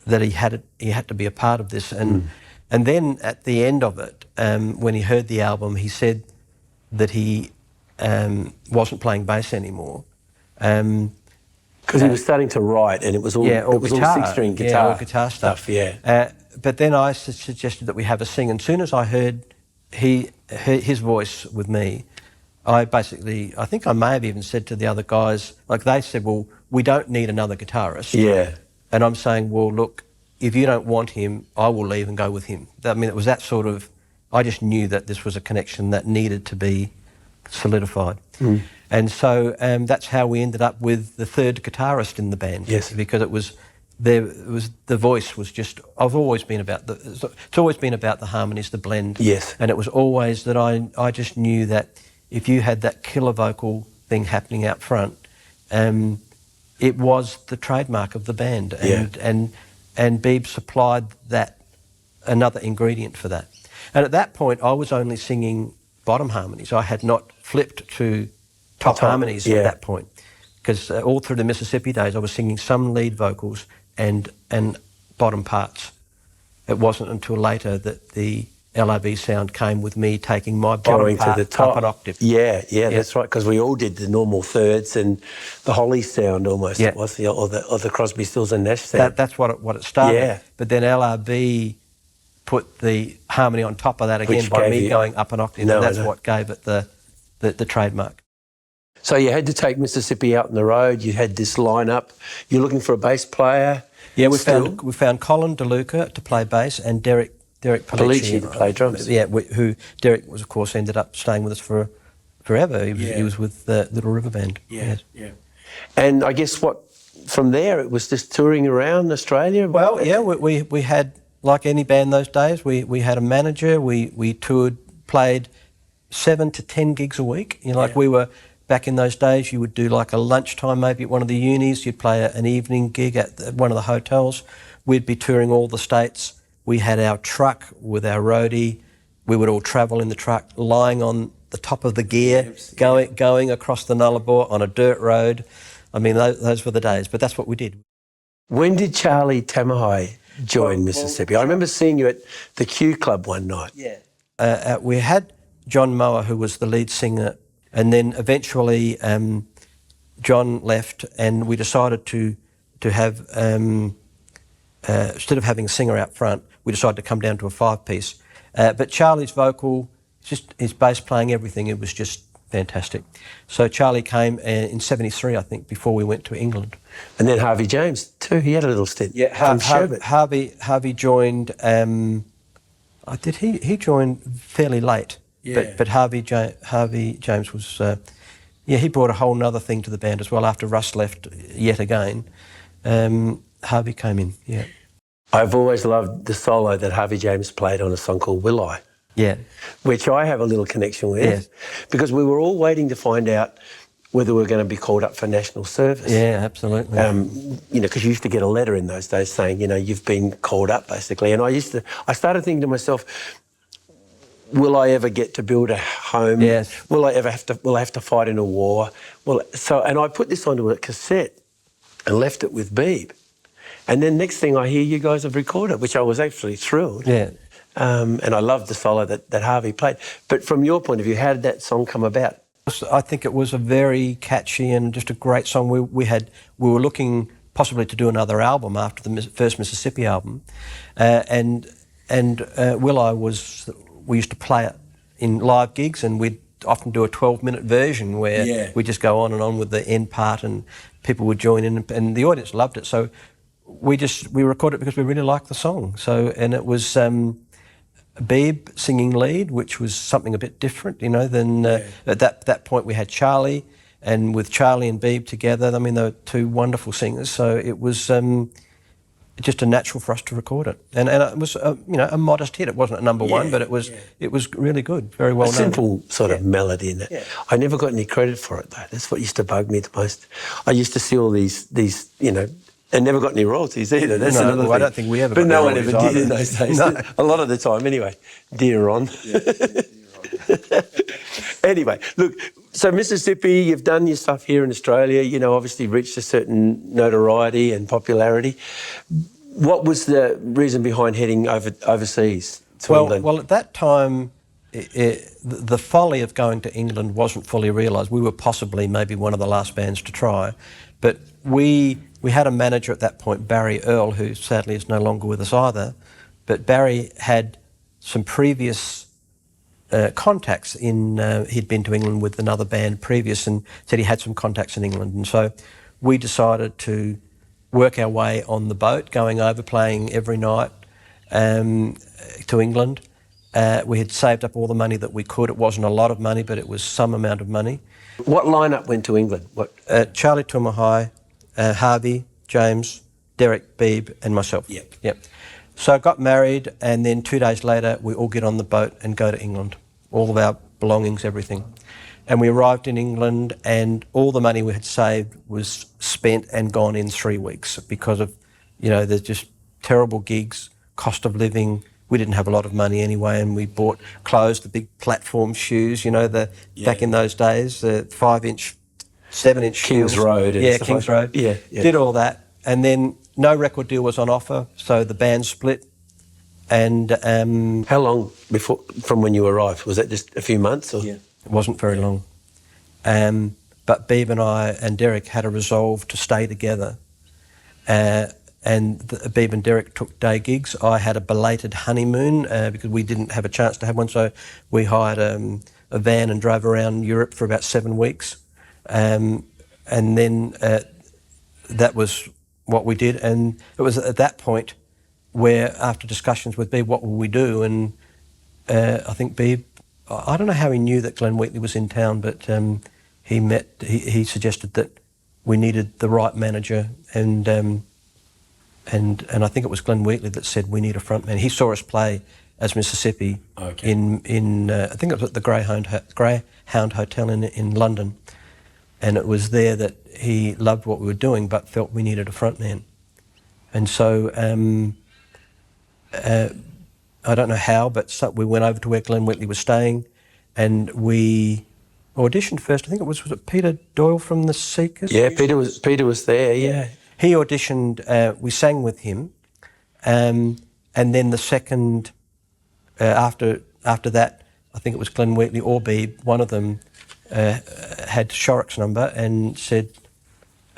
that he had to be a part of this, and then at the end of it, when he heard the album, he said that he wasn't playing bass anymore. Because he was starting to write, and it was all six-string guitar. Yeah, all guitar stuff. But then I suggested that we have a sing, and as soon as I heard his voice with me, I think I may have even said to the other guys, like they said, well, we don't need another guitarist. Yeah. And I'm saying, well, look, if you don't want him, I will leave and go with him. I mean, it was that sort of, I just knew that this was a connection that needed to be solidified. And so that's how we ended up with the third guitarist in the band. Yes. Because the voice was just, it's always been about the harmonies, the blend. Yes. And it was always that I just knew that if you had that killer vocal thing happening out front, it was the trademark of the band. And Beeb supplied that, another ingredient for that. And at that point, I was only singing bottom harmonies. I had not flipped to top harmonies at that point, because all through the Mississippi days I was singing some lead vocals and bottom parts. It wasn't until later that the LRV sound came with me taking my bottom part to the top, up an octave. Yeah, that's right, because we all did the normal thirds and the Hollies sound almost, it was or the Crosby, Stills and Nash sound. That's what it started. Yeah. But then LRV put the harmony on top of that again by me going up an octave, and that's what gave it the trademark. So you had to take Mississippi out on the road. You had this lineup. You're looking for a bass player. Yeah, we found Colin DeLuca to play bass and Derek Pellicci to play drums. Yeah, who Derek was, of course, ended up staying with us forever. He was with the Little River Band. Yeah. And I guess from there it was just touring around Australia. Well, yeah, we had, like any band those days, we had a manager. We toured, played 7 to 10 gigs a week. You know, like we were. Back in those days, you would do like a lunchtime maybe at one of the unis, you'd play an evening gig at one of the hotels. We'd be touring all the states. We had our truck with our roadie. We would all travel in the truck, lying on the top of the gear, going across the Nullarbor on a dirt road. I mean, those were the days, but that's what we did. When did Charlie Tamahai join Mississippi? I remember seeing you at the Q Club one night. Yeah. We had John Mower, who was the lead singer, and then eventually John left, and we decided to have instead of having a singer out front, we decided to come down to a 5-piece. But Charlie's vocal, just his bass playing, everything, it was just fantastic. So Charlie came in '73, I think, before we went to England. And then Harvey James too. He had a little stint. Yeah, Harvey joined. He joined fairly late. Yeah. But Harvey James was. He brought a whole nother thing to the band as well. After Russ left yet again, Harvey came in. Yeah. I've always loved the solo that Harvey James played on a song called Will I? Yeah. Which I have a little connection with. Yes. Because we were all waiting to find out whether we were going to be called up for national service. Yeah, absolutely. Because you used to get a letter in those days saying, you've been called up, basically. And I started thinking to myself, will I ever get to build a home? Yes. Will I have to fight in a war? And I put this onto a cassette and left it with Beeb. And then next thing I hear, you guys have recorded, which I was actually thrilled. Yeah. And I loved the solo that Harvey played. But from your point of view, how did that song come about? I think it was a very catchy and just a great song. We were looking possibly to do another album after the first Mississippi album, and Will I we used to play it in live gigs, and we'd often do a 12-minute version where we just go on and on with the end part, and people would join in, and the audience loved it. So we recorded it because we really liked the song. And it was Beeb singing lead, which was something a bit different, than at that point we had Charlie, and with Charlie and Beeb together, I mean, they were two wonderful singers, so it was just a natural for us to record it. And it was, a modest hit. It wasn't a number one, but it was really good, very well known. A simple sort of melody in it. Yeah. I never got any credit for it, though. That's what used to bug me the most. I used to see all these and never got any royalties either. That's another thing. I don't think we ever got But no one royalties ever did either. in those days. No. A lot of the time, anyway. Dear Ron. Yeah. Anyway, look, so Mississippi, you've done your stuff here in Australia, obviously reached a certain notoriety and popularity. What was the reason behind heading overseas to England? Well, at that time, the folly of going to England wasn't fully realised. We were possibly maybe one of the last bands to try, but we had a manager at that point, Barry Earle, who sadly is no longer with us either, but Barry had some previous contacts he'd been to England with another band previous, and said he had some contacts in England, and so we decided to work our way on the boat, going over, playing every night to England. We had saved up all the money that we could. It wasn't a lot of money, but it was some amount of money. What lineup went to England? Charlie Tumahai, Harvey, James, Derek, Beeb and myself. Yep. So I got married, and then 2 days later we all get on the boat and go to England. All of our belongings, everything. And we arrived in England, and all the money we had saved was spent and gone in 3 weeks because of, there's just terrible gigs, cost of living. We didn't have a lot of money anyway, and we bought clothes, the big platform shoes, back in those days, the 5-inch, 7-inch Kings heels. Road. Yeah, Kings Road. Yeah. Did all that, and then no record deal was on offer, so the band split. And how long from when you arrived? Was that just a few months? Or? Yeah. It wasn't very long. But Beeb and I and Derek had a resolve to stay together. And Beeb and Derek took day gigs. I had a belated honeymoon because we didn't have a chance to have one, so we hired a van and drove around Europe for about 7 weeks. And then that was what we did. And it was at that point where, after discussions with Beeb, what will we do? And I think Beeb, I don't know how he knew that Glenn Wheatley was in town, but he suggested that we needed the right manager, and I think it was Glenn Wheatley that said we need a frontman. He saw us play as Mississippi in I think it was at the Greyhound Hotel in London, and it was there that he loved what we were doing but felt we needed a frontman. And so I don't know how, but we went over to where Glenn Wheatley was staying, and we auditioned first. I think was it Peter Doyle from the Seekers? Yeah, Peter was there. Yeah, he auditioned. We sang with him, and then the second after that, I think it was Glenn Wheatley or Beeb, one of them had Shorrock's number and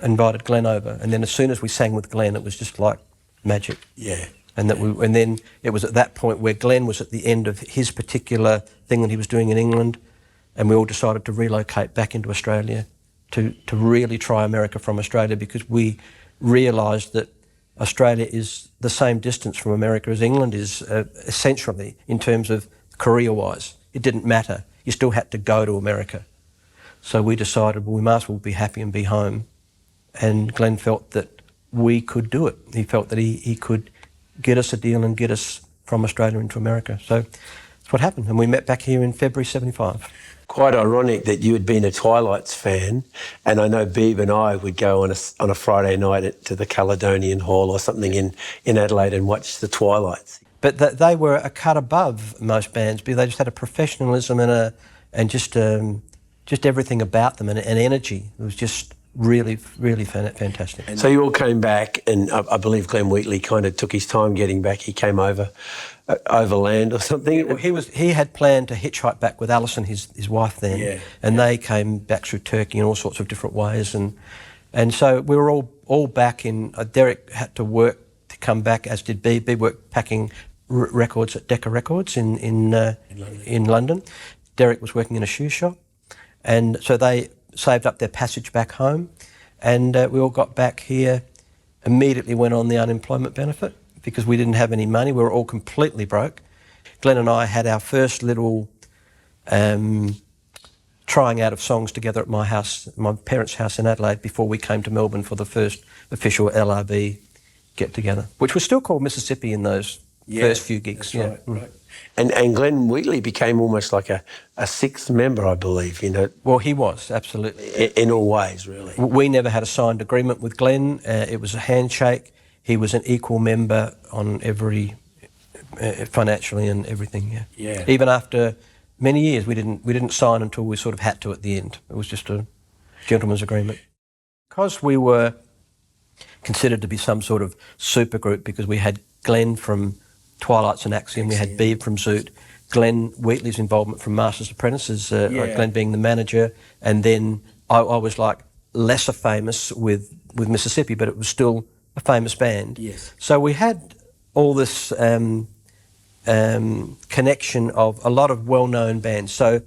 invited Glenn over. And then as soon as we sang with Glenn, it was just like magic. Yeah. And then it was at that point where Glenn was at the end of his particular thing that he was doing in England, and we all decided to relocate back into Australia to really try America from Australia, because we realised that Australia is the same distance from America as England is, essentially, in terms of career-wise. It didn't matter. You still had to go to America. So we decided, well, we might as well be happy and be home. And Glenn felt that we could do it. He felt that he could get us a deal and get us from Australia into America. So that's what happened. And we met back here in February 75. Quite ironic that you had been a Twilights fan, and I know Beeb and I would go on a Friday night to the Caledonian Hall or something in Adelaide and watch the Twilights. But they were a cut above most bands, because they just had a professionalism and just everything about them and energy. It was just really, really fantastic. So you all came back, and I believe Glenn Wheatley kind of took his time getting back. He came overland or something. He had planned to hitchhike back with Allison, his wife then, and they came back through Turkey in all sorts of different ways, and so we were all back in. Derek had to work to come back, as did Beeb. Beeb worked packing records at Decca Records in London. Derek was working in a shoe shop, and so they saved up their passage back home, and we all got back here, immediately went on the unemployment benefit because we didn't have any money. We were all completely broke. Glenn and I had our first little trying out of songs together at my house, my parents' house in Adelaide, before we came to Melbourne for the first official LRB get-together, which was still called Mississippi in those first few gigs. That's right. And Glenn Wheatley became almost like a sixth member, I believe, you know. Well, he was, absolutely. In all ways, really. We never had a signed agreement with Glenn. It was a handshake. He was an equal member on every, financially and everything, Yeah. Even after many years, we didn't sign until we sort of had to at the end. It was just a gentleman's agreement. Because we were considered to be some sort of supergroup, because we had Glenn from Twilights and Axiom, we had Beeb from Zoot, Glenn Wheatley's involvement from Masters Apprentices, Glenn being the manager, and then I was like lesser famous with Mississippi, but it was still a famous band. Yes. So we had all this connection of a lot of well-known bands. So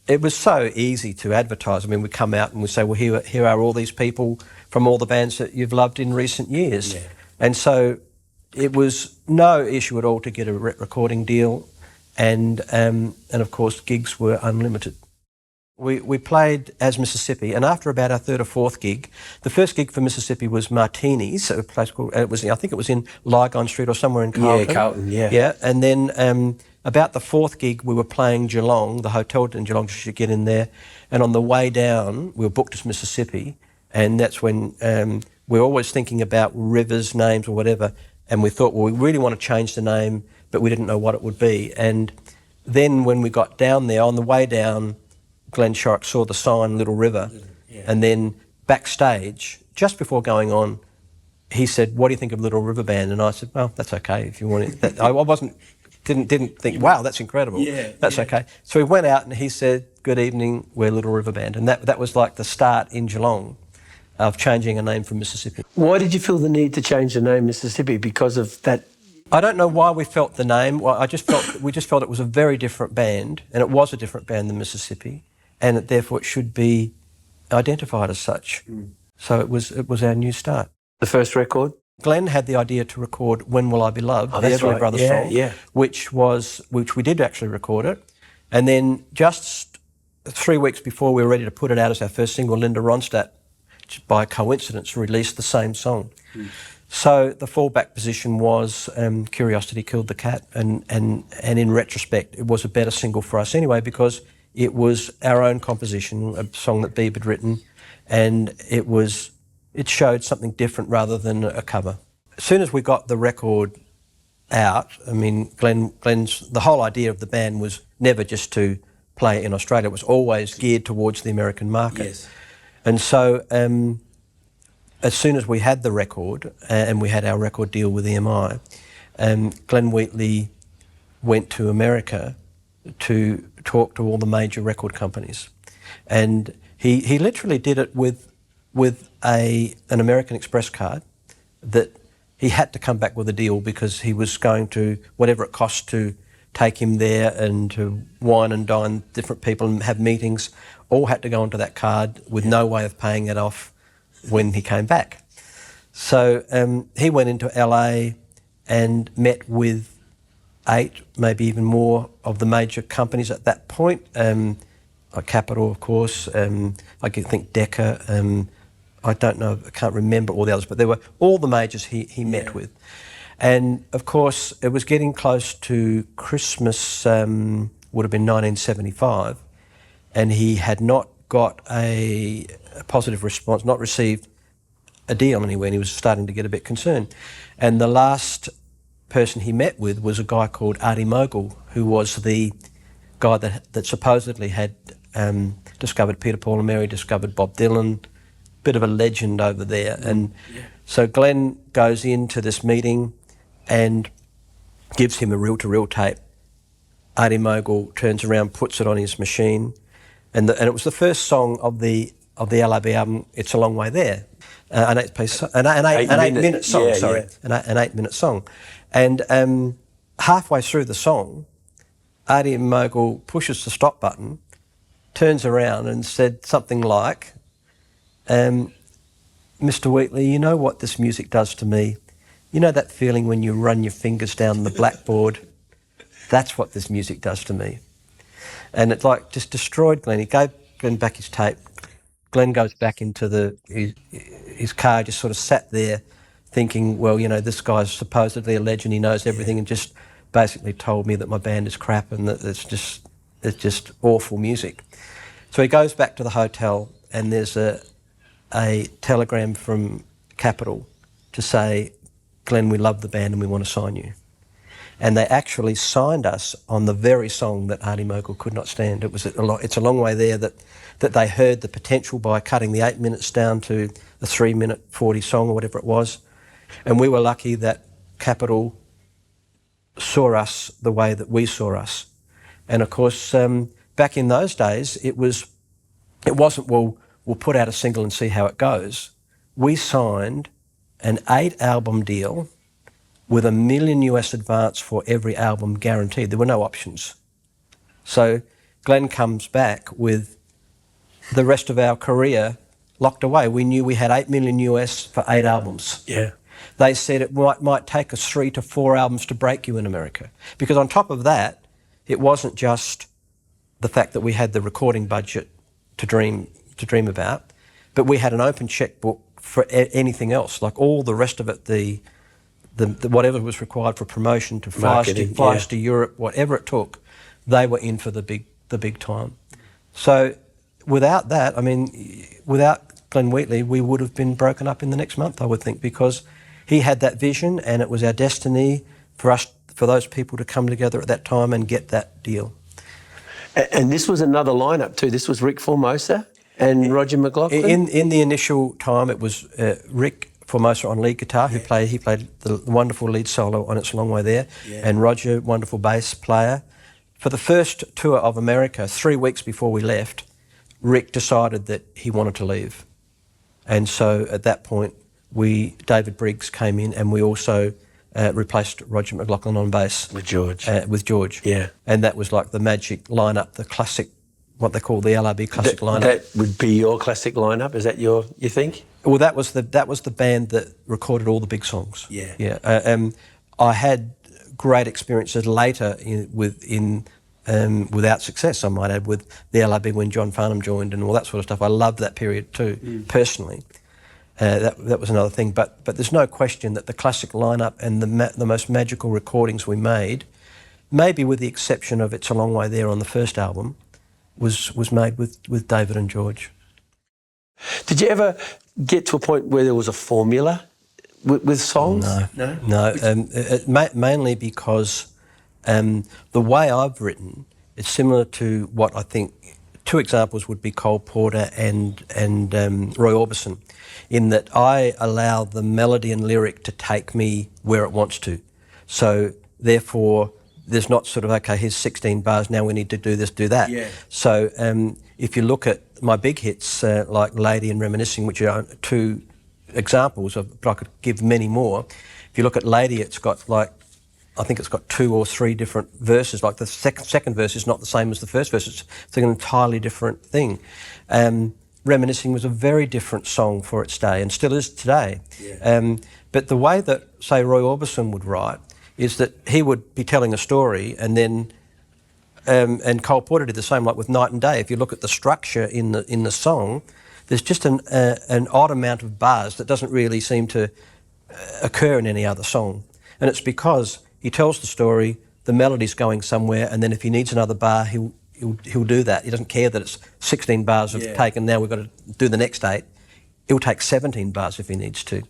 it was so easy to advertise. I mean, we come out and we say, well, here are all these people from all the bands that you've loved in recent years. Yeah. And so it was no issue at all to get a recording deal, and of course gigs were unlimited. We played as Mississippi, and after about our third or fourth gig, the first gig for Mississippi was Martini's, a place called, I think it was in Lygon Street or somewhere in Carlton. Yeah, Carlton, yeah. Yeah, and then about the fourth gig we were playing Geelong, the hotel in Geelong, just to get in there, and on the way down we were booked as Mississippi, and that's when we're always thinking about rivers, names or whatever, and we thought, well, we really want to change the name, but we didn't know what it would be. And then when we got down there, on the way down, Glenn Shorrock saw the sign Little River, and then backstage, just before going on, he said, what do you think of Little River Band? And I said, well, that's okay if you want it. I didn't think, wow, that's incredible. That's okay. So we went out and he said, good evening, we're Little River Band. And that was like the start in Geelong of changing a name from Mississippi. Why did you feel the need to change the name Mississippi? Because of that? I don't know why we felt the name. Well, we just felt it was a very different band, and it was a different band than Mississippi, and therefore it should be identified as such. So it was our new start. The first record? Glenn had the idea to record When Will I Be Loved, the Everly Brothers song, which we did actually record it, and then just 3 weeks before we were ready to put it out as our first single, Linda Ronstadt, by coincidence, released the same song. So the fallback position was Curiosity Killed the Cat, and in retrospect, it was a better single for us anyway, because it was our own composition, a song that Beeb had written, and it showed something different rather than a cover. As soon as we got the record out, I mean, the whole idea of the band was never just to play in Australia, it was always geared towards the American market. Yes. And so as soon as we had the record, and we had our record deal with EMI, Glenn Wheatley went to America to talk to all the major record companies. And he literally did it with an American Express card that he had to come back with a deal because he was going to, whatever it cost to take him there and to wine and dine different people and have meetings, all had to go onto that card with no way of paying it off when he came back. So he went into LA and met with 8, maybe even more, of the major companies at that point. Capitol, of course. I can think Decca. I don't know, I can't remember all the others, but there were all the majors he met with. And of course, it was getting close to Christmas, would have been 1975, and he had not got a positive response, not received a deal anywhere, and he was starting to get a bit concerned. And the last person he met with was a guy called Artie Mogul, who was the guy that supposedly had discovered Peter, Paul and Mary, discovered Bob Dylan, bit of a legend over there. And so Glenn goes into this meeting and gives him a reel-to-reel tape. Artie Mogul turns around, puts it on his machine, and it was the first song of the LAB album, It's a Long Way There. An 8-minute song, an 8-minute song. And halfway through the song, Artie Mogul pushes the stop button, turns around and said something like, Mr. Wheatley, you know what this music does to me? You know that feeling when you run your fingers down the blackboard? That's what this music does to me. And it like just destroyed Glenn. He gave Glenn back his tape. Glenn goes back into his car, just sort of sat there thinking, well, you know, this guy's supposedly a legend, he knows everything, and just basically told me that my band is crap and that it's just awful music. So he goes back to the hotel, and there's a telegram from Capitol to say, Glenn, we love the band and we want to sign you. And they actually signed us on the very song that Artie Mogul could not stand. It's a Long Way There that they heard the potential by cutting the 8 minutes down to a 3-minute 40 song or whatever it was. And we were lucky that Capitol saw us the way that we saw us. And of course, back in those days, it wasn't, well, we'll put out a single and see how it goes. We signed an 8-album deal with $1 million US advance for every album guaranteed. There were no options. So Glenn comes back with the rest of our career locked away. We knew we had $8 million US for 8 albums. Yeah. They said it might take us 3 to 4 albums to break you in America. Because on top of that, it wasn't just the fact that we had the recording budget to dream about, but we had an open checkbook for anything else, like all the rest of it, the whatever was required for promotion, to flies to Europe, whatever it took, they were in for the big time. So without that, I mean, without Glenn Wheatley, we would have been broken up in the next month, I would think, because he had that vision, and it was our destiny for those people to come together at that time and get that deal. And this was another lineup too. This was Rick Formosa and Roger McLachlan. In the initial time, it was Rick Formosa on lead guitar, he played the wonderful lead solo on It's a Long Way There, and Roger, wonderful bass player. For the first tour of America, 3 weeks before we left, Rick decided that he wanted to leave. And so at that point, David Briggs came in, and we also replaced Roger McLachlan on bass. With George. Yeah. And that was like the magic lineup, the classic, what they call the LRB classic lineup. That would be your classic lineup, is that you think? Well, that was the band that recorded all the big songs. Yeah. Yeah. I had great experiences later without success, I might add, with the LRB when John Farnham joined and all that sort of stuff. I loved that period too, personally. That was another thing. But there's no question that the classic lineup and the most magical recordings we made, maybe with the exception of It's a Long Way There on the first album, was made with David and George. Did you ever get to a point where there was a formula with songs? No. Mainly because the way I've written, it's similar to what I think 2 examples would be Cole Porter and Roy Orbison, in that I allow the melody and lyric to take me where it wants to. So therefore, there's not sort of, okay, here's 16 bars, now we need to do this, do that. Yeah. So if you look at my big hits like Lady and Reminiscing, which are two examples of, but I could give many more. If you look at Lady, it's got like, I think it's got 2 or 3 different verses. Like the second verse is not the same as the first verse. It's an entirely different thing. Reminiscing was a very different song for its day and still is today. Yeah. But the way that, say, Roy Orbison would write is that he would be telling a story and then, and Cole Porter did the same, like with Night and Day. If you look at the structure in the song, there's just an odd amount of bars that doesn't really seem to occur in any other song. And it's because he tells the story, the melody's going somewhere, and then if he needs another bar, he'll do that. He doesn't care that it's 16 bars have taken, now we've got to do the next 8. He'll take 17 bars if he needs to.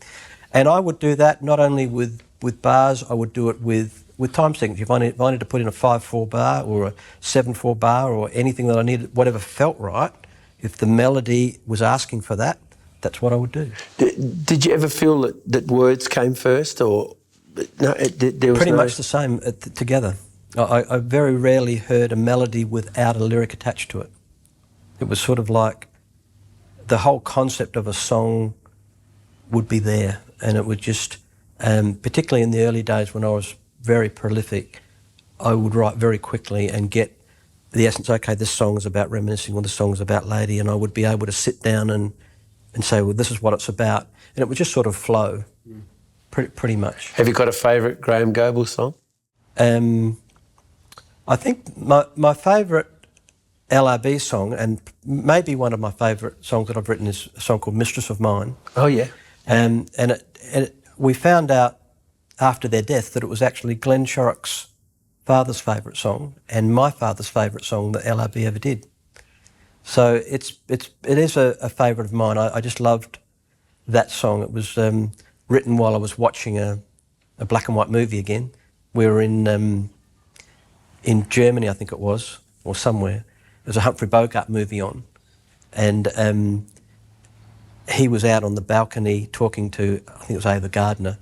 And I would do that not only with bars, I would do it with time signatures. If I need to put in a 5/4 bar or a 7/4 bar or anything that I needed, whatever felt right, if the melody was asking for that, that's what I would do. Did you ever feel that words came first, or no? There was pretty much the same together. I very rarely heard a melody without a lyric attached to it. It was sort of like the whole concept of a song would be there, and it would just, particularly in the early days when I was very prolific, I would write very quickly and get the essence, okay, this song is about reminiscing or this song is about Lady, and I would be able to sit down and say, well, this is what it's about. And it would just sort of flow, pretty much. Have you got a favourite Graeham Goble song? I think my favourite LRB song, and maybe one of my favourite songs that I've written, is a song called Mistress of Mine. Oh, yeah. And we found out after their death that it was actually Glenn Shorrock's father's favourite song and my father's favourite song that LRB ever did. So it is a favourite of mine. I just loved that song. It was written while I was watching a black and white movie again. We were in Germany, I think it was, or somewhere. There was a Humphrey Bogart movie on, and he was out on the balcony talking to, I think it was Ava Gardiner,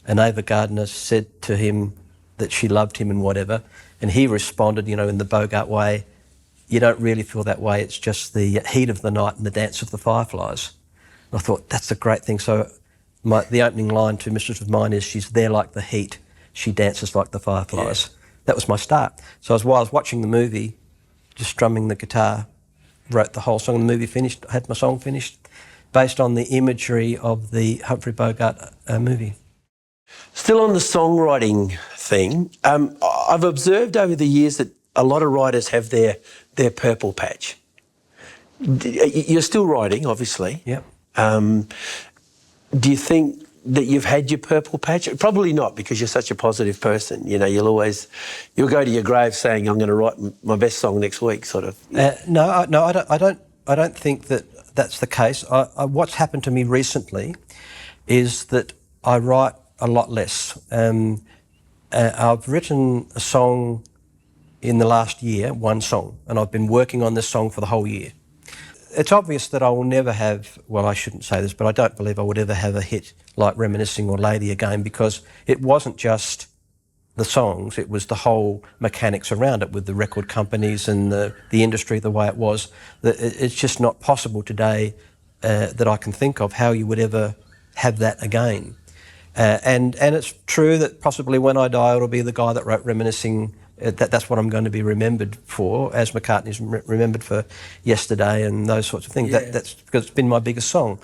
and Ava Gardiner said to him that she loved him and whatever, and he responded, in the Bogart way, you don't really feel that way, it's just the heat of the night and the dance of the fireflies. And I thought, that's a great thing. So the opening line to Mistress of Mine is, she's there like the heat, she dances like the fireflies. Yeah. That was my start. So while I was watching the movie, just strumming the guitar, wrote the whole song. The movie finished, I had my song finished, based on the imagery of the Humphrey Bogart movie. Still on the songwriting thing, I've observed over the years that a lot of writers have their purple patch. You're still writing, obviously. Yep. Do you think that you've had your purple patch? Probably not, because you're such a positive person. You'll go to your grave saying, I'm going to write my best song next week, sort of. No, I don't think that's the case. What's happened to me recently is that I write a lot less. I've written a song in the last year, one song, and I've been working on this song for the whole year. It's obvious that I will never have, well, I shouldn't say this, but I don't believe I would ever have a hit like Reminiscing or Lady again, because it wasn't just the songs, it was the whole mechanics around it with the record companies and the industry the way it was. It's just not possible today that I can think of how you would ever have that again. And it's true that possibly when I die it'll be the guy that wrote Reminiscing. That's what I'm going to be remembered for, as McCartney's remembered for Yesterday and those sorts of things. Yeah. That's because it's been my biggest song.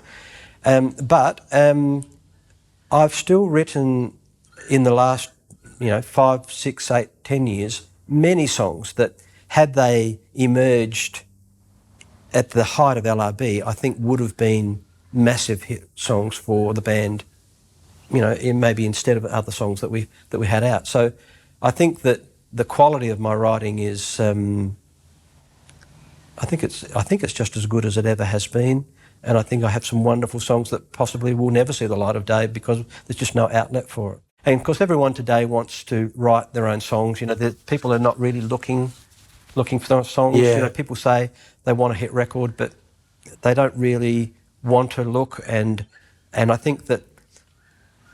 But I've still written in the last 5, 6, 8, 10 years many songs that, had they emerged at the height of LRB, I think would have been massive hit songs for the band, maybe instead of other songs that we had out. So I think that the quality of my writing is, I think it's just as good as it ever has been, and I think I have some wonderful songs that possibly will never see the light of day because there's just no outlet for it. And of course, everyone today wants to write their own songs. People are not really looking for songs. Yeah. People say they want a hit record, but they don't really want to look. And I think that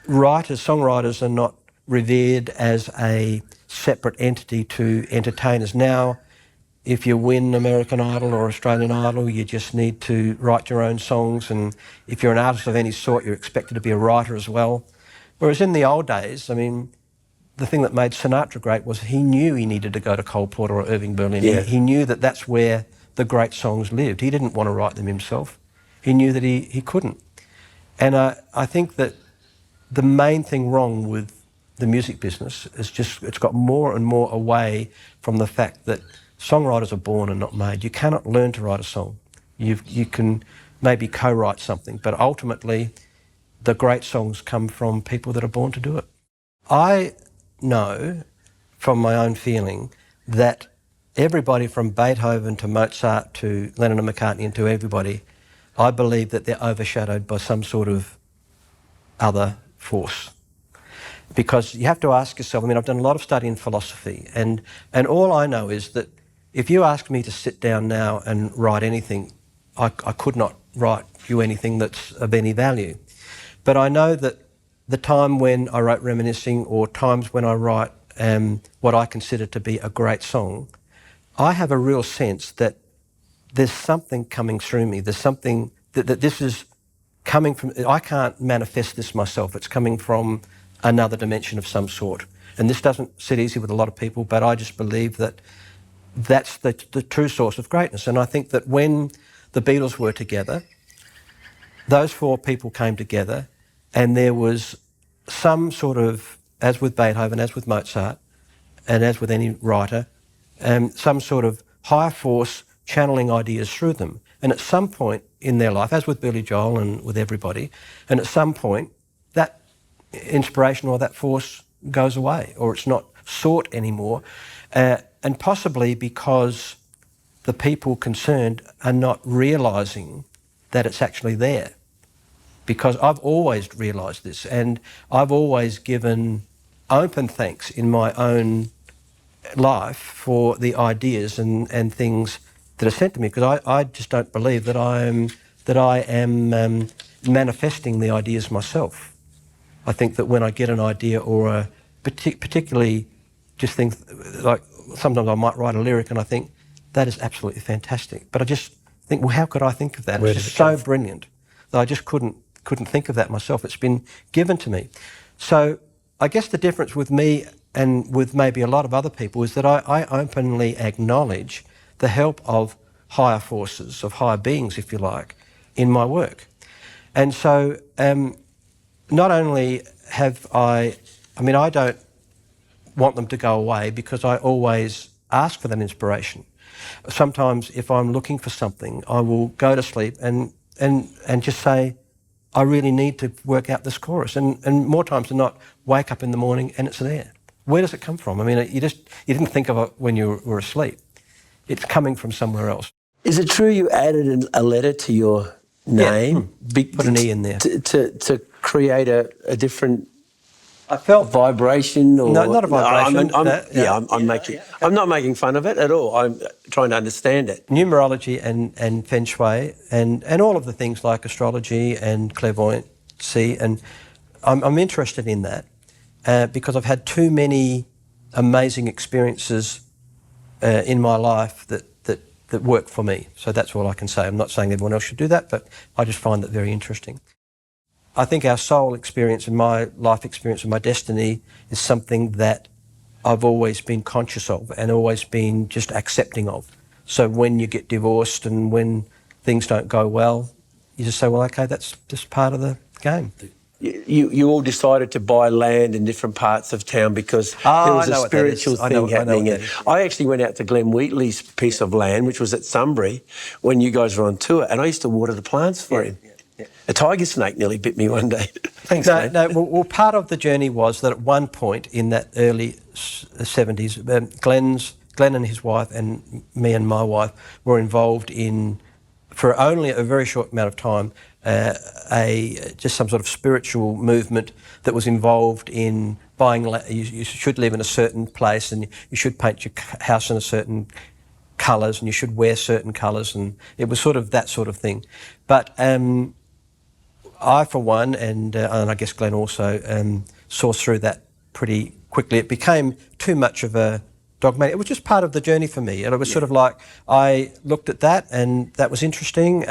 songwriters are not revered as a separate entity to entertainers. Now, if you win American Idol or Australian Idol, you just need to write your own songs, and if you're an artist of any sort, you're expected to be a writer as well. Whereas in the old days, I mean, the thing that made Sinatra great was he knew he needed to go to Cole Porter or Irving Berlin. Yeah. He knew that that's where the great songs lived. He didn't want to write them himself. He knew that he couldn't. And I think that the main thing wrong with the music business is just it's got more and more away from the fact that songwriters are born and not made. You cannot learn to write a song. You can maybe co-write something, but ultimately the great songs come from people that are born to do it. I know from my own feeling that everybody from Beethoven to Mozart to Lennon and McCartney and to everybody, I believe that they're overshadowed by some sort of other force. Because you have to ask yourself, I mean, I've done a lot of study in philosophy, and all I know is that if you ask me to sit down now and write anything, I could not write you anything that's of any value. But I know that the time when I wrote Reminiscing, or times when I write what I consider to be a great song, I have a real sense that there's something coming through me. There's something that this is coming from. I can't manifest this myself. It's coming from another dimension of some sort. And this doesn't sit easy with a lot of people, but I just believe that that's the true source of greatness. And I think that when the Beatles were together, those four people came together, and there was some sort of, as with Beethoven, as with Mozart, and as with any writer, some sort of higher force channeling ideas through them. And at some point in their life, as with Billy Joel and with everybody, and at some point that inspiration or that force goes away, or it's not sought anymore, and possibly because the people concerned are not realising that it's actually there. Because I've always realised this, and I've always given open thanks in my own life for the ideas and things that are sent to me, because I just don't believe that I am manifesting the ideas myself. I think that when I get an idea, or particularly just things like sometimes I might write a lyric and I think that is absolutely fantastic, but I just think, well, how could I think of that? It's just so brilliant that I just couldn't think of that myself. It's been given to me. So I guess the difference with me and with maybe a lot of other people is that I openly acknowledge the help of higher forces, of higher beings, if you like, in my work. And so not only have I don't want them to go away, because I always ask for that inspiration. Sometimes if I'm looking for something, I will go to sleep and just say, I really need to work out this chorus. And more times than not, wake up in the morning and it's there. Where does it come from? I mean, you didn't think of it when you were asleep. It's coming from somewhere else. Is it true you added a letter to your name? Yeah. Put an E in there. To create a different I felt vibration? Or, no, not a vibration. I'm not making fun of it at all. I'm trying to understand it. Numerology and feng shui and all of the things like astrology and clairvoyancy, and I'm interested in that because I've had too many amazing experiences in my life that work for me. So that's all I can say. I'm not saying everyone else should do that, but I just find that very interesting. I think our soul experience and my life experience and my destiny is something that I've always been conscious of and always been just accepting of. So when you get divorced and when things don't go well, you just say, well, okay, that's just part of the game. You all decided to buy land in different parts of town because there was a spiritual thing happening. I actually went out to Glenn Wheatley's piece of land, which was at Sunbury, when you guys were on tour, and I used to water the plants for him. Yeah. A tiger snake nearly bit me one day. Thanks, mate. Well, part of the journey was that at one point in that early 70s, Glenn and his wife and me and my wife were involved in, for only a very short amount of time, just some sort of spiritual movement that was involved in buying land. You should live in a certain place and you should paint your house in a certain colours and you should wear certain colours, and it was sort of that sort of thing. But I, for one, and I guess Glenn also, saw through that pretty quickly. It became too much of a dogmatic. It was just part of the journey for me, and it was sort of like I looked at that, and that was interesting,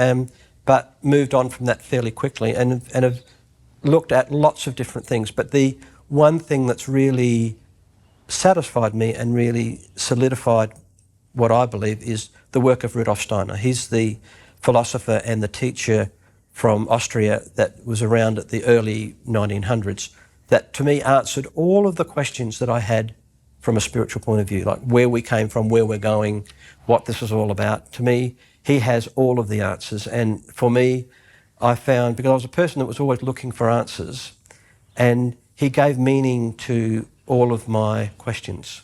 but moved on from that fairly quickly, and have looked at lots of different things. But the one thing that's really satisfied me and really solidified what I believe is the work of Rudolf Steiner. He's the philosopher and the teacher from Austria that was around at the early 1900s that to me answered all of the questions that I had from a spiritual point of view, like where we came from, where we're going, what this was all about. To me, he has all of the answers. And for me, I found, because I was a person that was always looking for answers, and he gave meaning to all of my questions.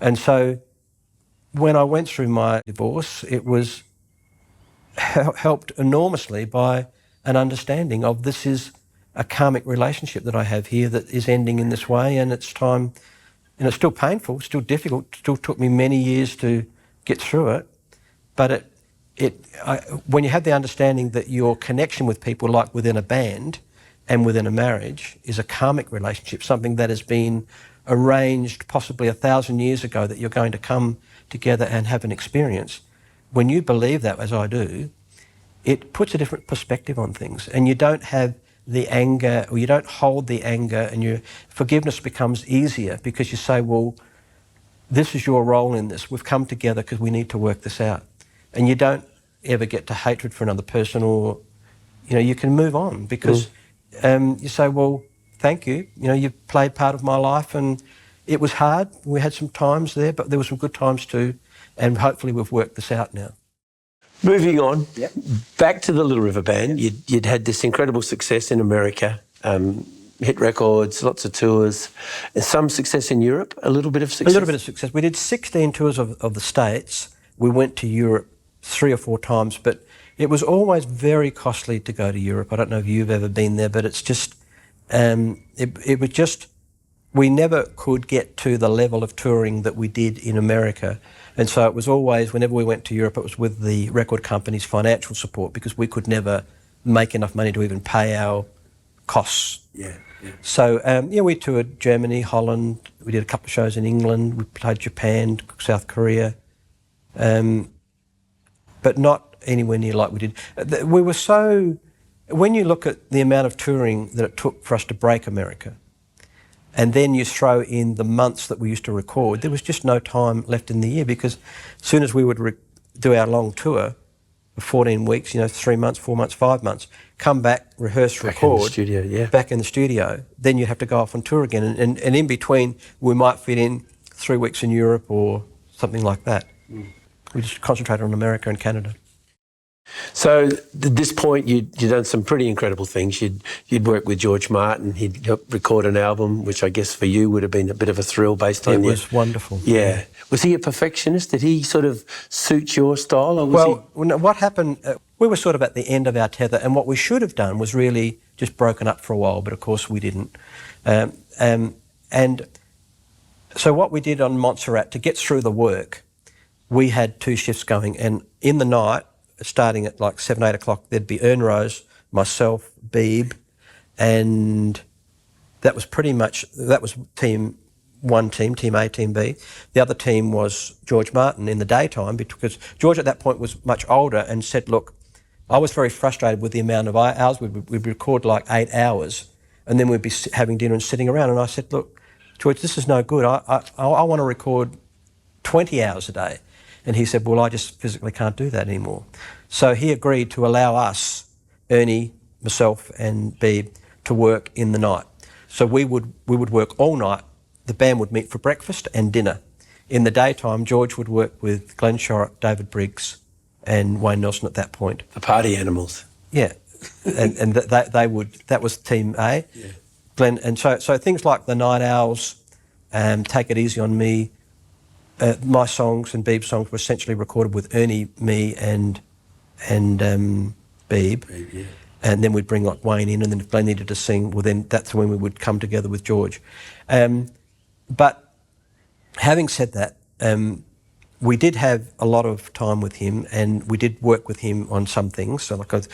And so when I went through my divorce, it was helped enormously by an understanding of this is a karmic relationship that I have here that is ending in this way, and it's time, and it's still painful, still difficult, still took me many years to get through it, but when you have the understanding that your connection with people, like within a band and within a marriage, is a karmic relationship, something that has been arranged possibly 1,000 years ago, that you're going to come together and have an experience. When you believe that, as I do, it puts a different perspective on things, and you don't have the anger, or you don't hold the anger, and your forgiveness becomes easier because you say, well, this is your role in this. We've come together because we need to work this out. And you don't ever get to hatred for another person, or, you can move on because you say, well, thank you. You've played part of my life, and it was hard. We had some times there, but there were some good times too, and hopefully we've worked this out now. Moving on, back to the Little River Band. You'd had this incredible success in America, hit records, lots of tours, and some success in Europe, a little bit of success? A little bit of success. We did 16 tours of the States. We went to Europe 3 or 4 times, but it was always very costly to go to Europe. I don't know if you've ever been there, but it's just, it was just, we never could get to the level of touring that we did in America. And so it was always, whenever we went to Europe, it was with the record company's financial support, because we could never make enough money to even pay our costs. So, we toured Germany, Holland, we did a couple of shows in England, we played Japan, South Korea, but not anywhere near like we did. We were so, when you look at the amount of touring that it took for us to break America, and then you throw in the months that we used to record, there was just no time left in the year, because as soon as we would do our long tour of 14 weeks, 3 months, 4 months, 5 months, come back, rehearse, record, back in the studio, then you'd have to go off on tour again. And in between, we might fit in 3 weeks in Europe or something like that. We just concentrated on America and Canada. So at this point, you'd done some pretty incredible things. You'd worked with George Martin. He'd helped record an album, which I guess for you would have been a bit of a thrill based on... It was wonderful. Yeah. Was he a perfectionist? Did he sort of suit your style? Or was what happened, we were sort of at the end of our tether, and what we should have done was really just broken up for a while, but of course we didn't. And so what we did on Montserrat, to get through the work, we had 2 shifts going, and in the night, starting at like 7, 8 o'clock, there'd be Ern Rose, myself, Beeb, and that was pretty much, that was team A, team B. The other team was George Martin in the daytime, because George at that point was much older and said, look, I was very frustrated with the amount of hours. We'd record like 8 hours, and then we'd be having dinner and sitting around, and I said, look, George, this is no good. I want to record 20 hours a day. And he said, well, I just physically can't do that anymore. So he agreed to allow us, Ernie, myself and Beeb, to work in the night. So we would work all night. The band would meet for breakfast and dinner. In the daytime, George would work with Glenn Shorrock, David Briggs and Wayne Nelson at that point. The party animals. Yeah. and they would, that was team A. Yeah. Glenn, and so things like The Night Owls, Take It Easy on Me, my songs and Beeb's songs were essentially recorded with Ernie, me, and Beeb. Yeah. And then we'd bring like Wayne in, and then if Glenn needed to sing, well then that's when we would come together with George. But having said that, we did have a lot of time with him, and we did work with him on some things. So, because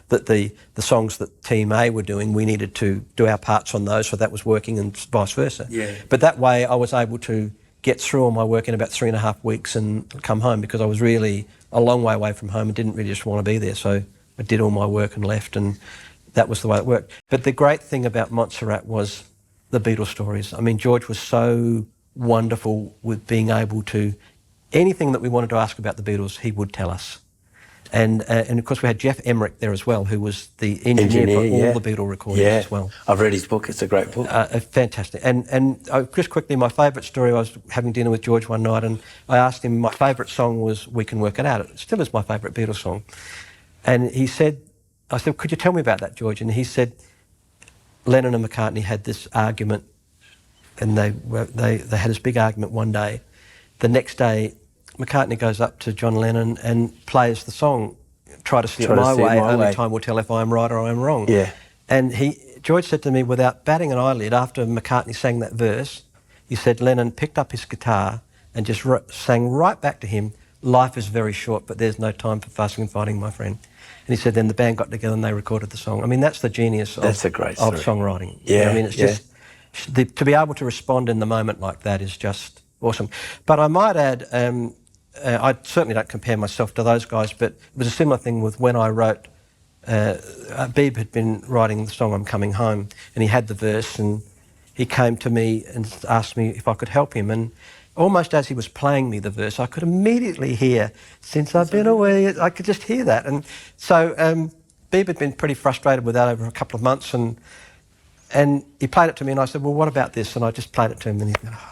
the songs that Team A were doing, we needed to do our parts on those, so that was working, and vice versa. Yeah. But that way, I was able to get through all my work in about 3.5 weeks and come home, because I was really a long way away from home and didn't really just want to be there. So I did all my work and left, and that was the way it worked. But the great thing about Montserrat was the Beatles stories. I mean, George was so wonderful with being able to, anything that we wanted to ask about the Beatles, he would tell us. And of course we had Jeff Emmerich there as well, who was the engineer for all the Beatle recordings as well. I've read his book, it's a great book. Fantastic. And just quickly, my favourite story, I was having dinner with George one night and I asked him, my favourite song was We Can Work It Out. It still is my favourite Beatles song. And he said, I said, could you tell me about that, George? And he said, Lennon and McCartney had this argument, and they had this big argument one day. The next day, McCartney goes up to John Lennon and plays the song, Try to See It My Way, only time will tell if I'm right or I'm wrong. Yeah. And George said to me, without batting an eyelid, after McCartney sang that verse, he said Lennon picked up his guitar and just sang right back to him, life is very short, but there's no time for fussing and fighting, my friend. And he said then the band got together and they recorded the song. I mean, that's the genius of songwriting. Yeah. I mean, it's just, to be able to respond in the moment like that is just awesome. But I might add, I certainly don't compare myself to those guys, but it was a similar thing with when I wrote, Beeb had been writing the song I'm Coming Home, and he had the verse, and he came to me and asked me if I could help him, and almost as he was playing me the verse, I could immediately hear, since I've been away, I could just hear that. And so Beeb had been pretty frustrated with that over a couple of months, and he played it to me, and I said, well, what about this? And I just played it to him, and he said, oh,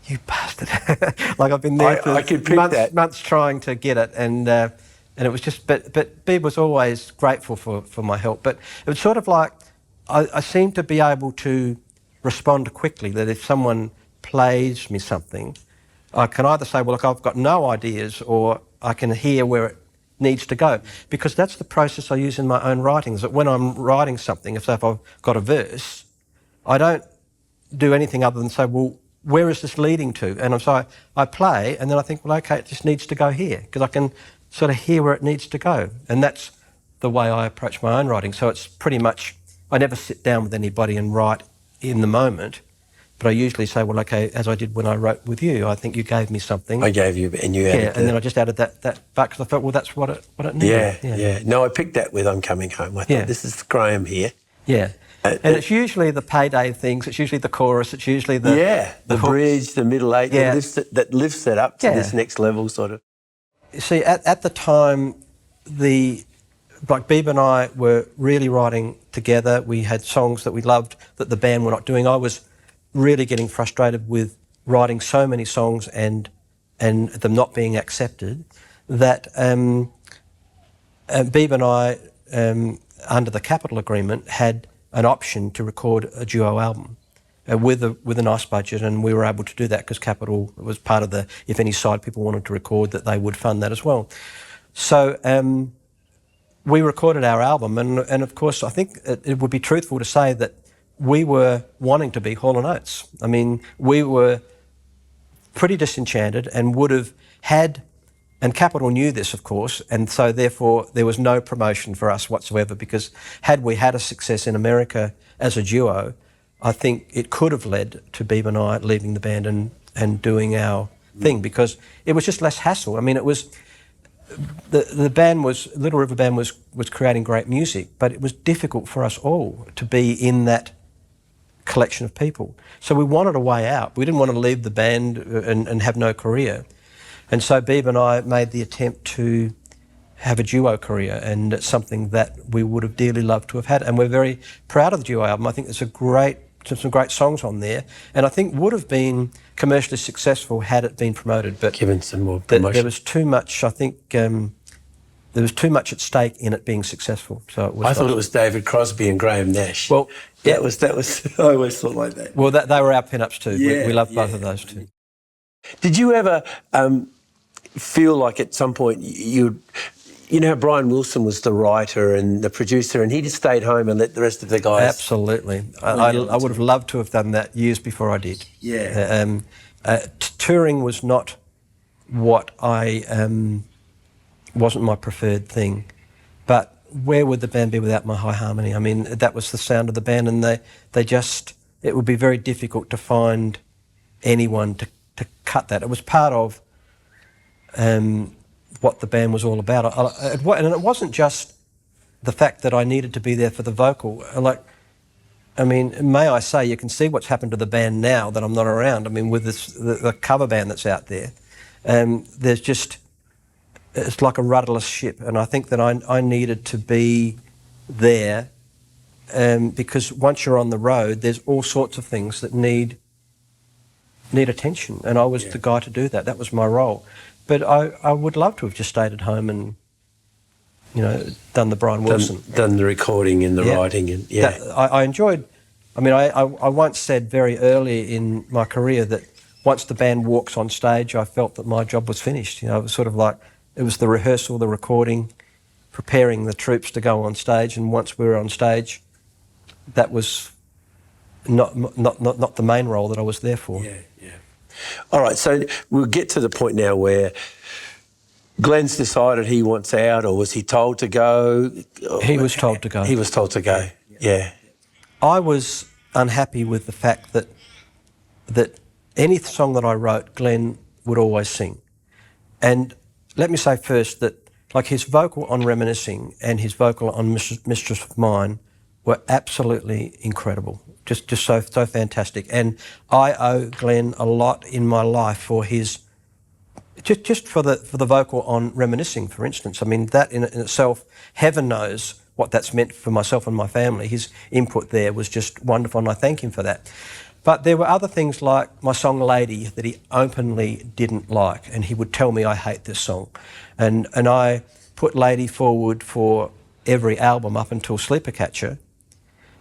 you bastard. Like I've been there for months trying to get it, and it was just, but Beeb was always grateful for my help. But it was sort of like, I seemed to be able to respond quickly, that if someone plays me something, I can either say, well, look, I've got no ideas, or I can hear where it needs to go. Because that's the process I use in my own writings, that when I'm writing something, if I've got a verse, I don't do anything other than say, well, where is this leading to? And so I play, and then I think, well, okay, it just needs to go here, because I can sort of hear where it needs to go. And that's the way I approach my own writing. So it's pretty much, I never sit down with anybody and write in the moment, but I usually say, well, okay, as I did when I wrote with you, I think you gave me something. I gave you, and you added and then I just added that back, because I thought, well, that's what it needed. Yeah. No, I picked that with I'm Coming Home. I thought, this is Graeham here. Yeah. And it's usually the payday things, it's usually the chorus, it's usually the bridge, the middle eight, that lifts it up to this next level, sort of. You see, at the time, like Beeb and I were really writing together. We had songs that we loved that the band were not doing. I was really getting frustrated with writing so many songs and them not being accepted, that Beeb and I, under the Capitol Agreement, had an option to record a duo album with a nice budget, and we were able to do that because Capitol was part of if any side people wanted to record, that they would fund that as well. So we recorded our album, and of course I think it would be truthful to say that we were wanting to be Hall & Oates. I mean, we were pretty disenchanted and would have had, and Capitol knew this, of course, and so therefore there was no promotion for us whatsoever, because had we had a success in America as a duo, I think it could have led to Beeb and I leaving the band and doing our thing, because it was just less hassle. I mean, it was, the band was, Little River Band was creating great music, but it was difficult for us all to be in that collection of people. So we wanted a way out. We didn't want to leave the band and have no career. And so Beeb and I made the attempt to have a duo career, and it's something that we would have dearly loved to have had. And we're very proud of the duo album. I think there's some great songs on there, and I think would have been commercially successful had it been promoted. But given some more promotion, there was too much. I think there was too much at stake in it being successful. So it was. I thought it was David Crosby and Graham Nash. Well, that was. I always thought like that. Well, they were our pin-ups too. We loved both of those too. Did you ever feel like at some point you know, Brian Wilson was the writer and the producer, and he just stayed home and let the rest of the guys... Absolutely. I would have loved to have done that years before I did. Yeah. Touring was not what I wasn't my preferred thing. But where would the band be without my high harmony? I mean, that was the sound of the band, and they just, it would be very difficult to find anyone to cut that. It was part of what the band was all about. And it wasn't just the fact that I needed to be there for the vocal. I mean, may I say, you can see what's happened to the band now that I'm not around. I mean, with the cover band that's out there, there's just, it's like a rudderless ship. And I think that I needed to be there because once you're on the road, there's all sorts of things that need attention. And I was the guy to do that. That was my role. But I would love to have just stayed at home and, you know, done the Brian Wilson. Done the recording and the writing. And I enjoyed, I mean, I once said very early in my career that once the band walks on stage, I felt that my job was finished. You know, it was sort of like, it was the rehearsal, the recording, preparing the troops to go on stage, and once we were on stage, that was not the main role that I was there for. Yeah. All right, so we'll get to the point now where Glenn's decided he wants out, or was he told to go? He was told to go. He was told to go, yeah. I was unhappy with the fact that any song that I wrote, Glenn would always sing. And let me say first that, like, his vocal on Reminiscing and his vocal on Mistress of Mine were absolutely incredible. Just so fantastic. And I owe Glenn a lot in my life for his, just for the vocal on Reminiscing, for instance. I mean, that in itself, heaven knows what that's meant for myself and my family. His input there was just wonderful, and I thank him for that. But there were other things like my song Lady that he openly didn't like, and he would tell me, I hate this song. And I put Lady forward for every album up until Sleeper Catcher,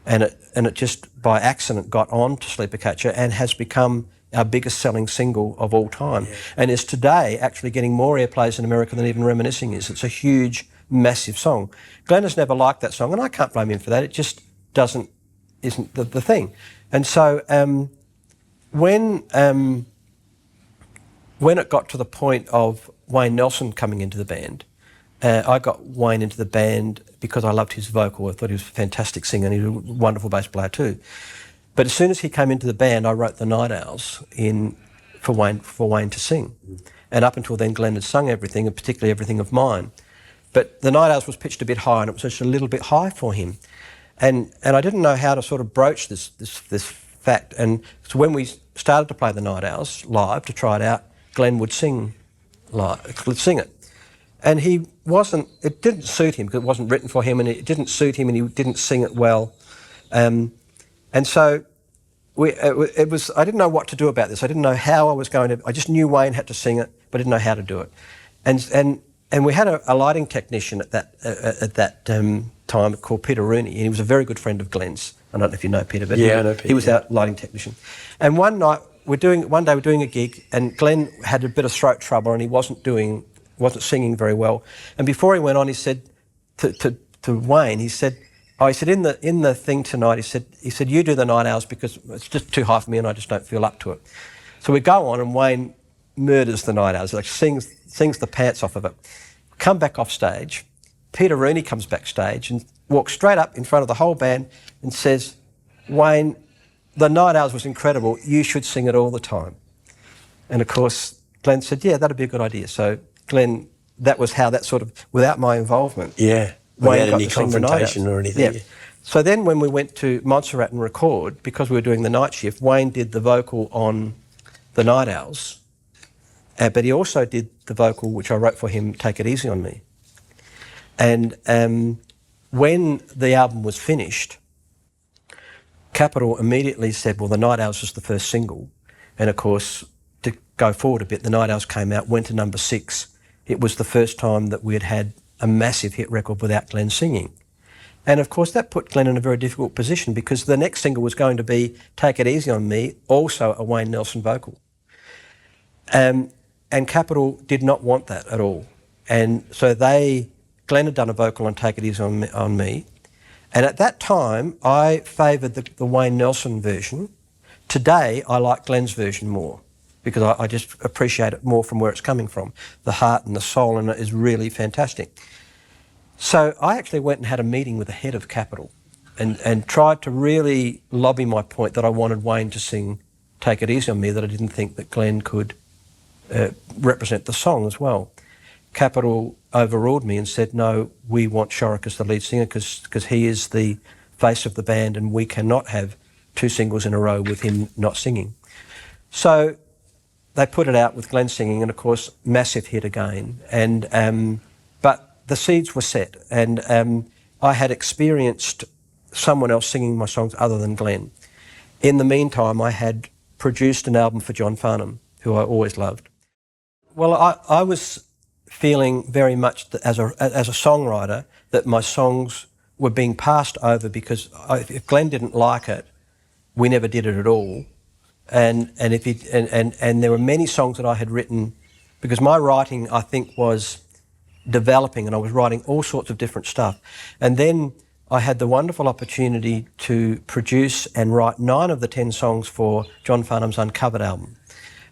and it just by accident got on to Sleeper Catcher and has become our biggest selling single of all time, and is today actually getting more airplays in America than even Reminiscing is. It's a huge, massive song. Glenn has never liked that song, and I can't blame him for that. It just isn't the thing. And so when it got to the point of Wayne Nelson coming into the band, I got Wayne into the band because I loved his vocal. I thought he was a fantastic singer, and he was a wonderful bass player too. But as soon as he came into the band, I wrote the Night Owls for Wayne to sing. And up until then, Glenn had sung everything, and particularly everything of mine. But the Night Owls was pitched a bit high, and it was just a little bit high for him. And I didn't know how to sort of broach this fact. And so when we started to play the Night Owls live to try it out, Glenn would sing it. And it didn't suit him because it wasn't written for him, and it didn't suit him, and he didn't sing it well. And so I didn't know what to do about this. I didn't know how I was going to, I just knew Wayne had to sing it, but I didn't know how to do it. And we had a lighting technician at that time called Peter Rooney, and he was a very good friend of Glenn's. I don't know if you know Peter, but I know Peter. He was our lighting technician. And one day we're doing a gig, and Glenn had a bit of throat trouble, and he wasn't singing very well. And before he went on, he said to Wayne, he said in the thing tonight, he said you do the Night Owls because it's just too high for me, and I just don't feel up to it. So we go on, and Wayne murders the Night Owls, like sings the pants off of it. Come back off stage. Peter Rooney comes backstage and walks straight up in front of the whole band and says, Wayne, the Night Owls was incredible. You should sing it all the time. And of course, Glenn said, yeah, that'd be a good idea. So Glenn, that was how that sort of, without my involvement, Wayne got any confrontation or anything. Yeah. So then when we went to Montserrat and record, because we were doing the night shift, Wayne did the vocal on the Night Owls, but he also did the vocal, which I wrote for him, Take It Easy on Me. And when the album was finished, Capitol immediately said, well, the Night Owls was the first single. And of course, to go forward a bit, the Night Owls came out, went to number 6. It was the first time that we had a massive hit record without Glenn singing. And of course, that put Glenn in a very difficult position because the next single was going to be Take It Easy on Me, also a Wayne Nelson vocal. And Capitol did not want that at all. And so Glenn had done a vocal on Take It Easy on Me. And at that time, I favoured the Wayne Nelson version. Today, I like Glenn's version more. because I just appreciate it more from where it's coming from. The heart and the soul in it is really fantastic. So I actually went and had a meeting with the head of Capitol and tried to really lobby my point that I wanted Wayne to sing Take It Easy on Me, that I didn't think that Glenn could represent the song as well. Capitol overruled me and said, no, we want Shorrock as the lead singer because he is the face of the band and we cannot have 2 singles in a row with him not singing. So they put it out with Glenn singing, and of course, massive hit again. But the seeds were set, and I had experienced someone else singing my songs other than Glenn. In the meantime, I had produced an album for John Farnham, who I always loved. Well, I was feeling very much that as a songwriter that my songs were being passed over because if Glenn didn't like it, we never did it at all. And there were many songs that I had written because my writing, I think, was developing, and I was writing all sorts of different stuff. And then I had the wonderful opportunity to produce and write 9 of the 10 songs for John Farnham's Uncovered album.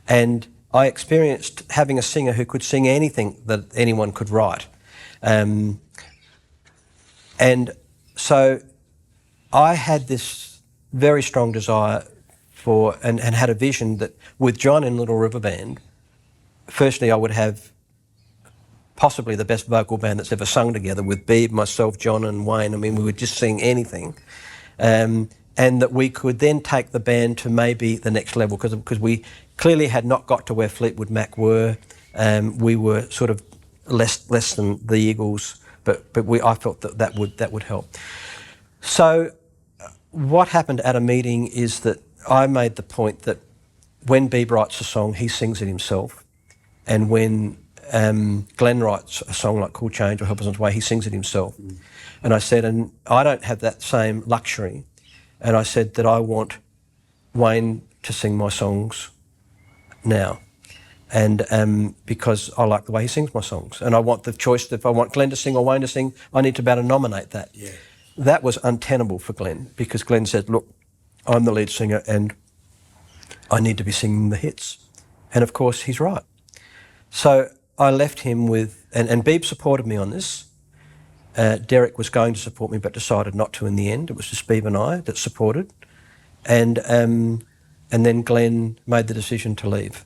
And I experienced having a singer who could sing anything that anyone could write. And so I had this very strong desire for, and had a vision that with John in Little River Band, firstly I would have possibly the best vocal band that's ever sung together with Beeb, myself, John and Wayne. I mean, we would just sing anything. And that we could then take the band to maybe the next level because we clearly had not got to where Fleetwood Mac were. We were sort of less than the Eagles, but I felt that would help. So what happened at a meeting is that I made the point that when Beeb writes a song, he sings it himself, and when Glenn writes a song like Cool Change or Help Us On His Way, he sings it himself. And I said, and I don't have that same luxury, and I said that I want Wayne to sing my songs now, and because I like the way he sings my songs, and I want the choice. If I want Glenn to sing or Wayne to sing, I need to be able to nominate that. Yeah. That was untenable for Glenn because Glenn said, look, I'm the lead singer and I need to be singing the hits. And of course, he's right. So I left him with, and Beeb supported me on this. Derek was going to support me but decided not to in the end. It was just Beeb and I that supported. And then Glenn made the decision to leave.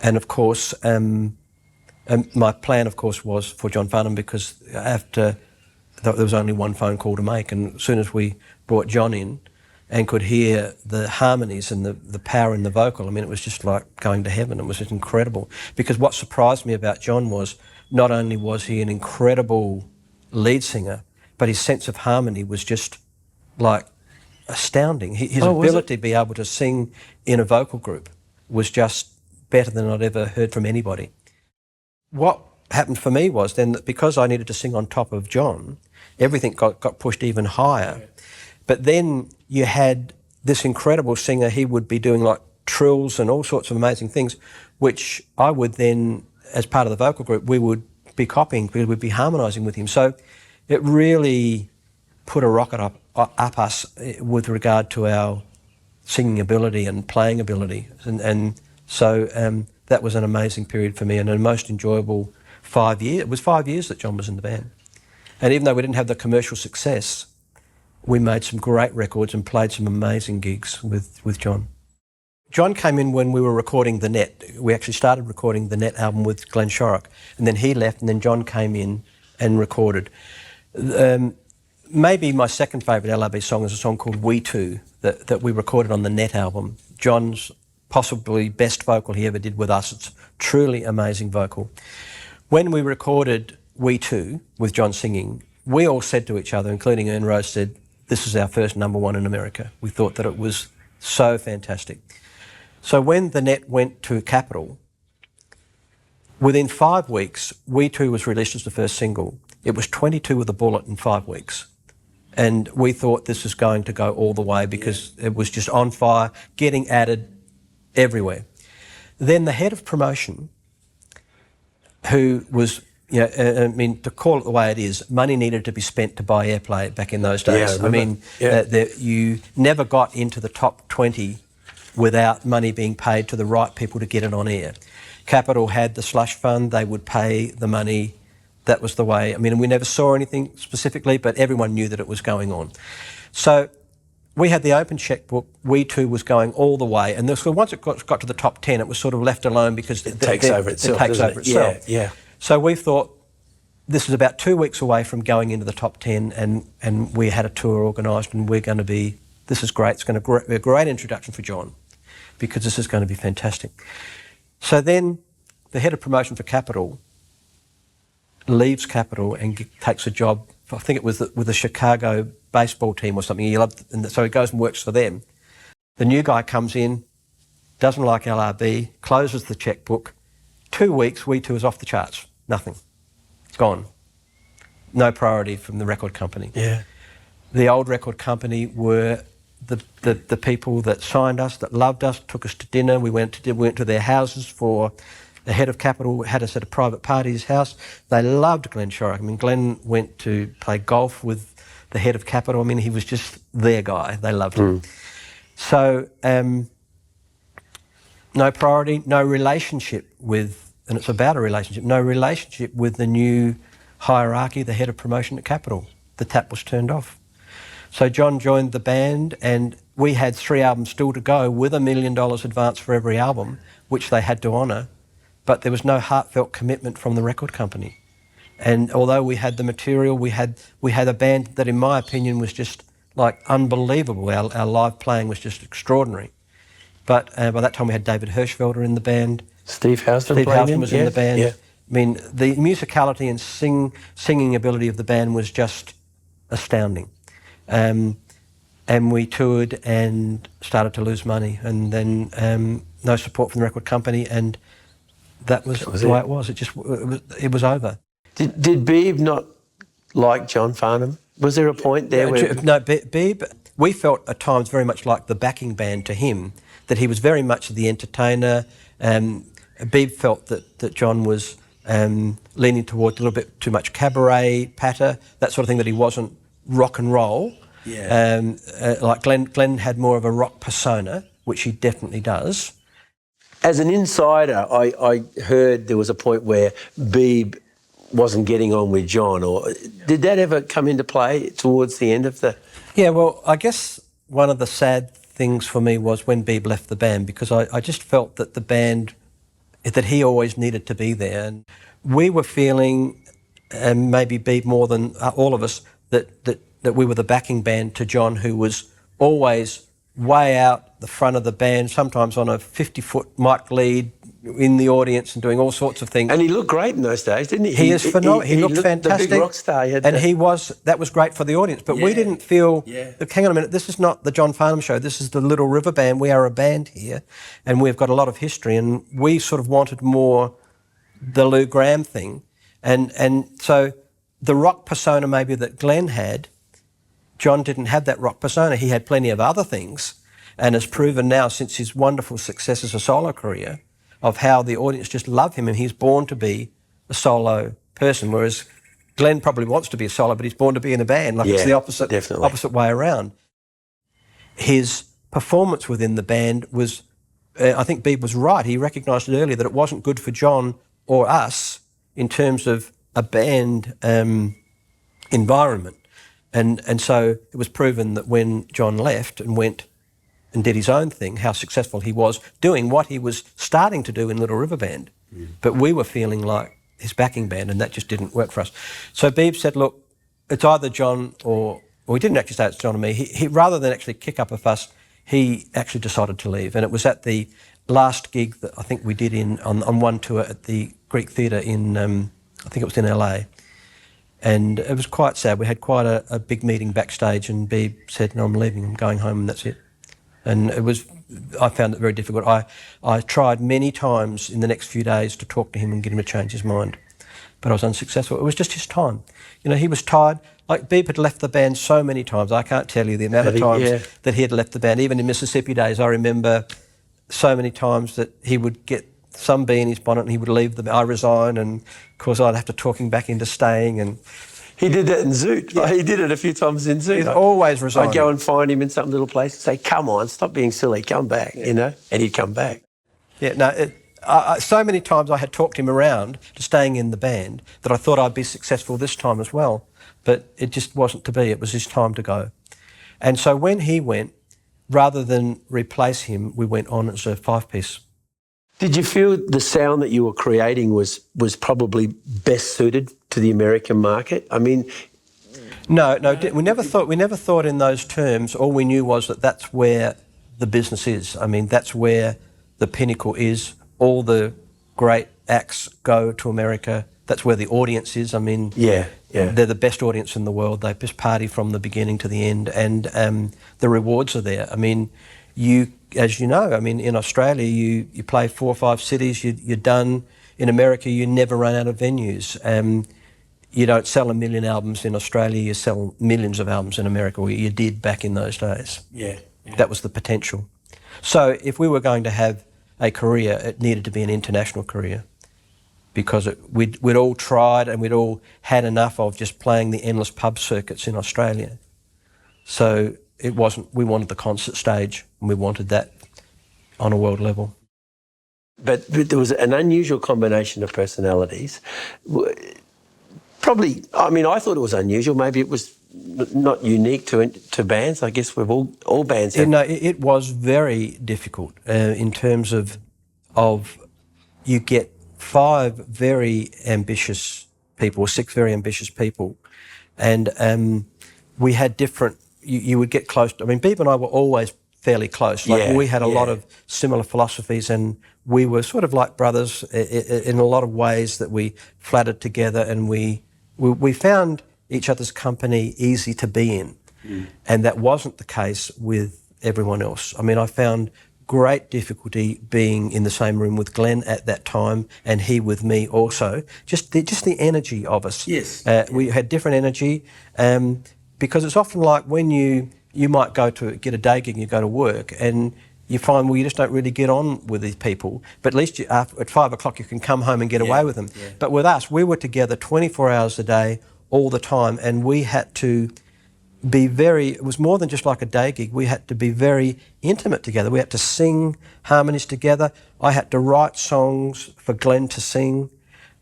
And of course, my plan, of course, was for John Farnham because after there was only one phone call to make, and as soon as we brought John in and could hear the harmonies and the power in the vocal, I mean, it was just like going to heaven. It was just incredible. Because what surprised me about John was not only was he an incredible lead singer, but his sense of harmony was just like astounding. His ability to be able to sing in a vocal group was just better than I'd ever heard from anybody. What happened for me was then that because I needed to sing on top of John, everything got pushed even higher. But then you had this incredible singer, he would be doing like trills and all sorts of amazing things, which I would then, as part of the vocal group, we would be copying because we'd be harmonising with him. So it really put a rocket up us with regard to our singing ability and playing ability. And so that was an amazing period for me and a most enjoyable 5 years. It was 5 years that John was in the band. And even though we didn't have the commercial success, we made some great records and played some amazing gigs with John. John came in when we were recording The Net. We actually started recording The Net album with Glenn Shorrock, and then he left, and then John came in and recorded. Maybe my second favourite LRB song is a song called We Two that we recorded on The Net album. John's possibly best vocal he ever did with us. It's truly amazing vocal. When we recorded We Two with John singing, we all said to each other, including Ern Rose, said, this is our first #1 in America. We thought that it was so fantastic. So when The Net went to Capitol, within 5 weeks, We Two was released as the first single. It was 22 with a bullet in 5 weeks. And we thought this was going to go all the way because it was just on fire, getting added everywhere. Then the head of promotion, who was, I mean, to call it the way it is, money needed to be spent to buy airplay back in those days. Yeah, you never got into the top 20 without money being paid to the right people to get it on air. Capital had the slush fund, they would pay the money. That was the way. I mean, we never saw anything specifically, but everyone knew that it was going on. So we had the open chequebook, We Too was going all the way, and once it got to the top 10, it was sort of left alone because it takes over itself. Yeah. So we thought this is about 2 weeks away from going into the top 10, and we had a tour organised, and this is great. It's going to be a great introduction for John, because this is going to be fantastic. So then the head of promotion for Capital leaves Capital and takes a job, I think it was with the Chicago baseball team or something. So he goes and works for them. The new guy comes in, doesn't like LRB, closes the chequebook. 2 weeks, We Too is off the charts. Nothing. Gone. No priority from the record company. Yeah. The old record company were the people that signed us, that loved us, took us to dinner. We went to their houses for... The head of Capital had us at a private party at his house. They loved Glenn Shorrock. I mean, Glenn went to play golf with the head of Capital. I mean, he was just their guy. They loved him. So, no priority, no relationship with, and it's about a relationship, no relationship with the new hierarchy, the head of promotion at Capital. The tap was turned off. So John joined the band, and we had 3 albums still to go with $1 million advance for every album, which they had to honour. But there was no heartfelt commitment from the record company. And although we had the material, we had a band that, in my opinion, was just like unbelievable. Our live playing was just extraordinary. But by that time we had David Hirschfelder in the band. Steve Houston was in the band. Yeah. I mean, the musicality and singing ability of the band was just astounding. And we toured and started to lose money, and then no support from the record company, and that was the way it was. It was over. Did Beeb not like John Farnham? Was there a point there where... No, Beeb, we felt at times very much like the backing band to him, that he was very much the entertainer. Beeb felt that John was leaning towards a little bit too much cabaret, patter, that sort of thing, that he wasn't rock and roll. Yeah. Like Glenn had more of a rock persona, which he definitely does. As an insider, I heard there was a point where Beeb wasn't getting on with John, or did that ever come into play towards the end of the... Yeah, well, I guess one of the sad things for me was when Beeb left the band, because I just felt that the band, that he always needed to be there. And we were feeling, and maybe Beeb more than all of us, that we were the backing band to John, who was always way out the front of the band, sometimes on a 50-foot mic lead in the audience and doing all sorts of things. And he looked great in those days, didn't he? He is phenomenal. He looked fantastic. The big rock star. That was great for the audience. But we didn't feel, hang on a minute, this is not the John Farnham show, this is the Little River Band. We are a band here, and we've got a lot of history, and we sort of wanted more the Lou Graeham thing. And so the rock persona maybe that Glenn had, John didn't have that rock persona. He had plenty of other things, and has proven now since his wonderful success as a solo career of how the audience just love him, and he's born to be a solo person, whereas Glenn probably wants to be a solo, but he's born to be in a band. It's the opposite way around. His performance within the band was, I think Beeb was right. He recognised it earlier that it wasn't good for John or us in terms of a band environment. And so it was proven that when John left and went and did his own thing, how successful he was doing what he was starting to do in Little River Band. But we were feeling like his backing band, and that just didn't work for us. So Beeb said, look, it's either John or he didn't actually say it's John or me. He rather than actually kick up a fuss, he actually decided to leave. And it was at the last gig that I think we did on one tour at the Greek Theatre in, I think it was in LA. And it was quite sad. We had quite a big meeting backstage, and Beeb said, no, I'm leaving, I'm going home, and that's it. And I found it very difficult. I tried many times in the next few days to talk to him and get him to change his mind, but I was unsuccessful. It was just his time. You know, he was tired. Like, Beeb had left the band so many times. I can't tell you the amount of times that he had left the band. Even in Mississippi days, I remember so many times that he would get some bee in his bonnet and he would leave I resign, and of course I'd have to talk him back into staying. And He did that in Zoot. Yeah. He did it a few times in Zoot. He's always resigning. I'd go and find him in some little place and say, come on, stop being silly, come back, you know, and he'd come back. Yeah, no, so many times I had talked him around to staying in the band that I thought I'd be successful this time as well, but it just wasn't to be. It was his time to go. And so when he went, rather than replace him, we went on as a five-piece. Did you feel the sound that you were creating was probably best suited to the American market? I mean... No, we never thought in those terms. All we knew was that that's where the business is. I mean, that's where the pinnacle is. All the great acts go to America. That's where the audience is. I mean, yeah. They're the best audience in the world. They just party from the beginning to the end, and the rewards are there. I mean, as you know, I mean, in Australia, you play 4 or 5 cities, you're done. In America, you never run out of venues. You don't sell 1 million albums in Australia, you sell millions of albums in America, or you did back in those days. Yeah. That was the potential. So if we were going to have a career, it needed to be an international career, because we'd all tried and we'd all had enough of just playing the endless pub circuits in Australia. So it wasn't, we wanted the concert stage, and we wanted that on a world level. But there was an unusual combination of personalities. Probably, I mean, I thought it was unusual. Maybe it was not unique to bands. I guess we've all bands have... No, it was very difficult in terms of you get 5 very ambitious people, or 6 very ambitious people, and we had different... You would get close. I mean, Beeb and I were always fairly close. We had a lot of similar philosophies, and we were sort of like brothers in a lot of ways, that we flattered together, and we found each other's company easy to be in. And that wasn't the case with everyone else. I mean, I found great difficulty being in the same room with Glenn at that time, and he with me also. Just the energy of us. Yes. We had different energy, because it's often like when you might go to get a day gig and you go to work, and you find, well, you just don't really get on with these people, but at least at 5 o'clock you can come home and get away with them. Yeah. But with us, we were together 24 hours a day, all the time, and we had to be it was more than just like a day gig. We had to be very intimate together. We had to sing harmonies together. I had to write songs for Glenn to sing,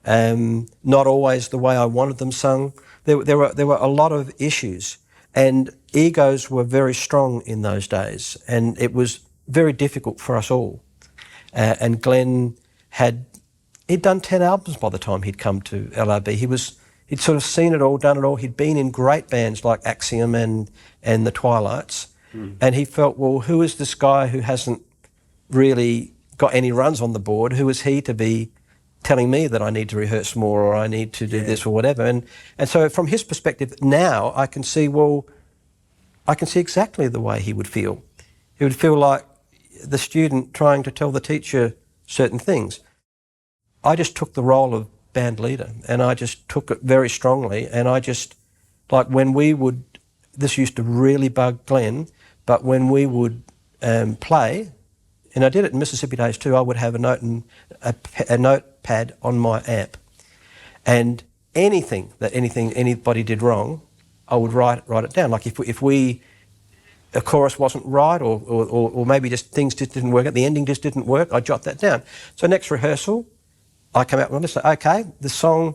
not always the way I wanted them sung. There were a lot of issues, and egos were very strong in those days, and it was very difficult for us all. And Glenn he'd done 10 albums by the time he'd come to LRB. He'd sort of seen it all, done it all. He'd been in great bands like Axiom and the Twilights, and he felt, well, who is this guy who hasn't really got any runs on the board? Who is he to be telling me that I need to rehearse more, or I need to do this or whatever? And so from his perspective now, I can see exactly the way he would feel. He would feel like the student trying to tell the teacher certain things. I just took the role of band leader, and I just took it very strongly, and I just, like when we would, this used to really bug Glenn, but when we would play, and I did it in Mississippi Days too, I would have a notepad on my amp, and anything anybody did wrong, I would write it down. Like if a chorus wasn't right, or maybe just things just didn't work out, the ending just didn't work, I'd jot that down. So next rehearsal, I come out and I say, okay, the song,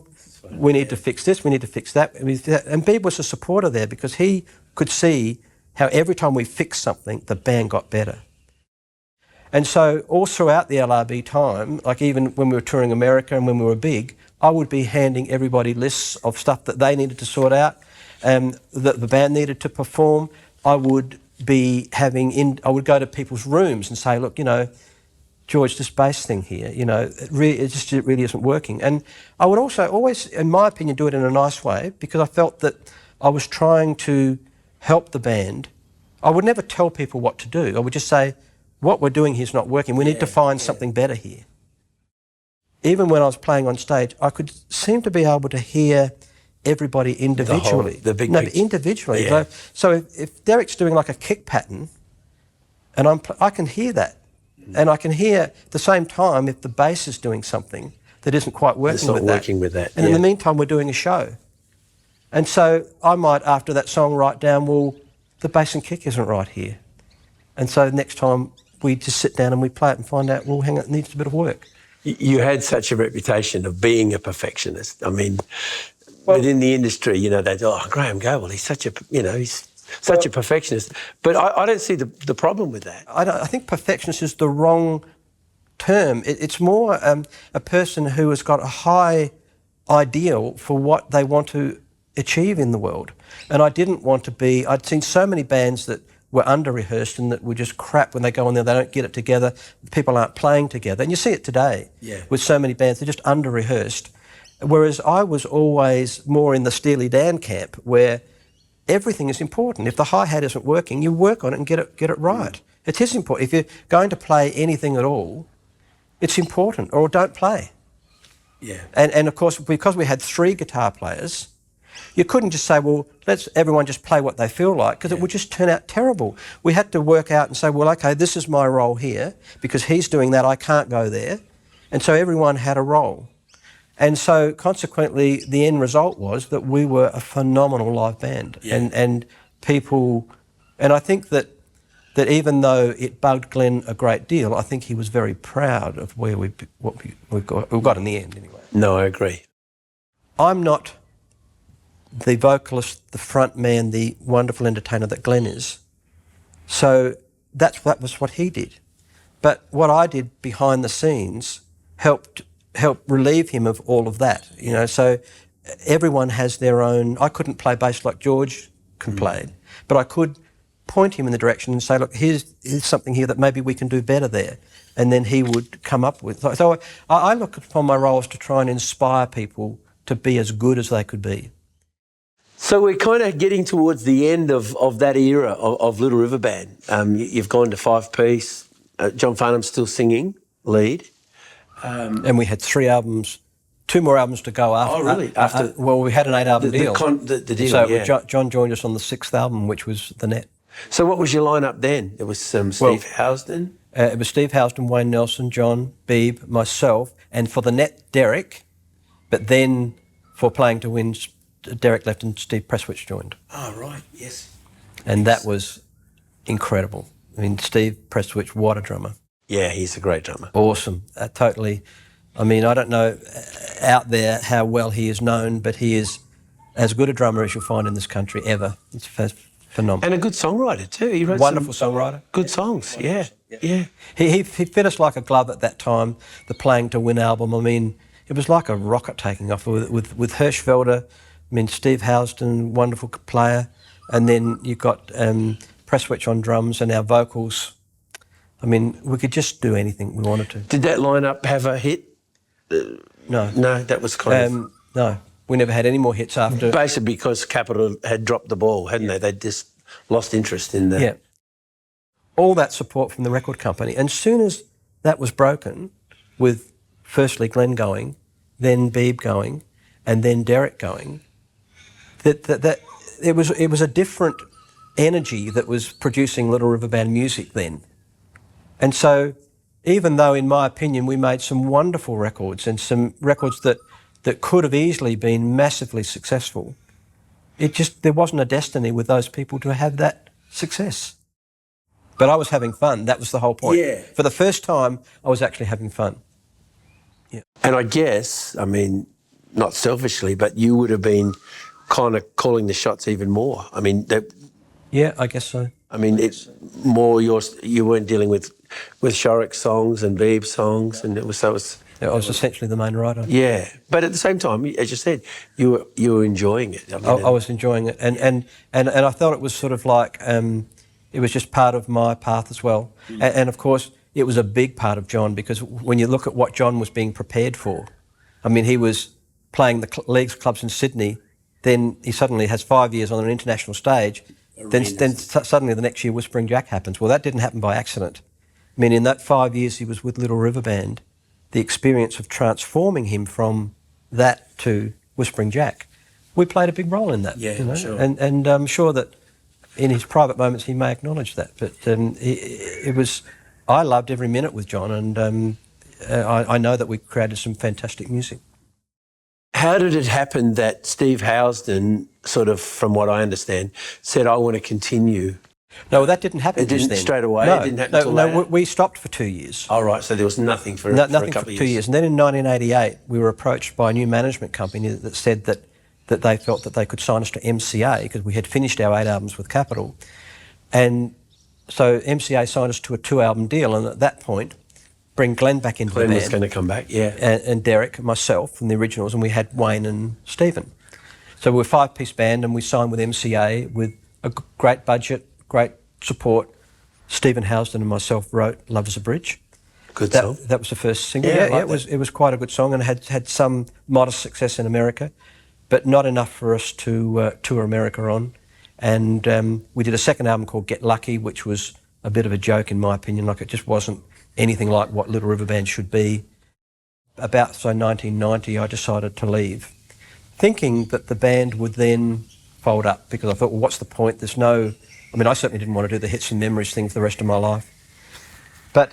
we need to fix this, we need to fix that. And Beeb was a supporter there, because he could see how every time we fixed something, the band got better. And so all throughout the LRB time, like even when we were touring America and when we were big, I would be handing everybody lists of stuff that they needed to sort out, that the band needed to perform. I would go to people's rooms and say, look, George, this bass thing here, it really isn't working. And I would also always, in my opinion, do it in a nice way, because I felt that I was trying to help the band. I would never tell people what to do. I would just say, what we're doing here is not working. We need to find something better here. Even when I was playing on stage, I could seem to be able to hear everybody individually. The big picture. Individually. Yeah. So if Derek's doing like a kick pattern, and I can hear that. And I can hear at the same time if the bass is doing something that isn't quite working with that. Working with that. And in the meantime, we're doing a show. And so I might, after that song, write down, well, the bass and kick isn't right here. And so next time we just sit down and we play it and find out, well, hang on, it needs a bit of work. You had such a reputation of being a perfectionist. I mean, within the industry, you know, they'd, Graeham Goble, he's such a, you know, he's such a perfectionist. But I don't see the problem with that. I think perfectionist is the wrong term. It's more a person who has got a high ideal for what they want to achieve in the world. And I didn't want to be... I'd seen so many bands that were under-rehearsed and that were just crap when they go on there. They don't get it together. People aren't playing together. And you see it today with so many bands. They're just under-rehearsed. Whereas I was always more in the Steely Dan camp where everything is important. If the hi-hat isn't working, you work on it and get it right. It is important. If you're going to play anything at all, it's important, or don't play. Yeah. And of course, because we had 3 guitar players, you couldn't just say, well, let's everyone just play what they feel like, because it would just turn out terrible. We had to work out and say, well, OK, this is my role here, because he's doing that, I can't go there. And so everyone had a role. And so consequently, the end result was that we were a phenomenal live band. Yeah. And people... And I think that even though it bugged Glenn a great deal, I think he was very proud of where we got in the end, anyway. No, I agree. I'm not the vocalist, the front man, the wonderful entertainer that Glenn is. So that was what he did. But what I did behind the scenes helped relieve him of all of that, you know. So everyone has their own... I couldn't play bass like George can play, but I could point him in the direction and say, look, here's something here that maybe we can do better there. And then he would come up with... So I look upon my role as to try and inspire people to be as good as they could be. So we're kind of getting towards the end of that era of Little River Band. You've gone to 5-piece. John Farnham's still singing lead. And we had 3 albums, 2 more albums to go after. Oh, really? Well, we had an 8-album deal. The deal, so John joined us on the 6th album, which was The Net. So what was your lineup then? There was Steve Housden? It was Steve Housden, Wayne Nelson, John, Beeb, myself, and for The Net, Derek. But then for Playing to Win, Derek left and Steve Prestwich joined. Oh, right, yes. And that was incredible. I mean, Steve Prestwich, what a drummer. Yeah, he's a great drummer. Awesome, totally. I mean, I don't know out there how well he is known, but he is as good a drummer as you'll find in this country ever. It's phenomenal. And a good songwriter too. He wrote wonderful songwriter. Good songs, yeah. He fit us like a glove at that time, the Playing to Win album. I mean, it was like a rocket taking off with Hirschfelder, I mean, Steve Housden, wonderful player, and then you've got Prestwich on drums and our vocals. I mean, we could just do anything we wanted to. Did that lineup have a hit? No. No, that was kind of... No, we never had any more hits after. Basically because Capitol had dropped the ball, hadn't they? They'd just lost interest in the... Yeah. All that support from the record company. And as soon as that was broken, with firstly Glenn going, then Beeb going, and then Derek going, that it was a different energy that was producing Little River Band music then. And so, even though, in my opinion, we made some wonderful records and some records that could have easily been massively successful, there wasn't a destiny with those people to have that success. But I was having fun. That was the whole point. Yeah. For the first time, I was actually having fun. Yeah. And I guess, I mean, not selfishly, but you would have been kind of calling the shots even more. I mean, yeah, I guess so. I mean, it's more you weren't dealing with Shorrock songs and Beeb songs, and I was essentially the main writer. Yeah, but at the same time, as you said, you were enjoying it. I mean, I was enjoying it, and I thought it was sort of like it was just part of my path as well. And of course, it was a big part of John, because when you look at what John was being prepared for, I mean, he was playing the leagues clubs in Sydney, then he suddenly has 5 years on an international stage. Then suddenly the next year Whispering Jack happens. Well, that didn't happen by accident. I mean, in that 5 years he was with Little River Band, the experience of transforming him from that to Whispering Jack, we played a big role in that. Yeah, you know? Sure. And I'm sure that in his private moments he may acknowledge that. But I loved every minute with John, and I know that we created some fantastic music. How did it happen that Steve Housden sort of, from what I understand, said, I want to continue. No, that didn't happen. It didn't then. straight away? No, it didn't happen until later? we stopped for 2 years. Oh, right, so there was nothing for, nothing for a couple of years. 2 years. And then in 1988, we were approached by a new management company that said that they felt that they could sign us to MCA because we had finished our 8 albums with Capitol. And so MCA signed us to a 2-album deal, and at that point, bring Glenn back into the band. Glenn was going to come back, yeah. And Derek, myself, from the originals, and we had Wayne and Stephen. So we were a 5-piece band, and we signed with MCA with a great budget, great support. Stephen Housden and myself wrote Love is a Bridge. Good song. That was the first single. Yeah, it was quite a good song, and had some modest success in America, but not enough for us to tour America on. And we did a second album called Get Lucky, which was a bit of a joke in my opinion. Like, it just wasn't anything like what Little River Band should be. About 1990, I decided to leave, thinking that the band would then fold up, because I thought, well, what's the point? I certainly didn't want to do the hits and memories thing for the rest of my life. But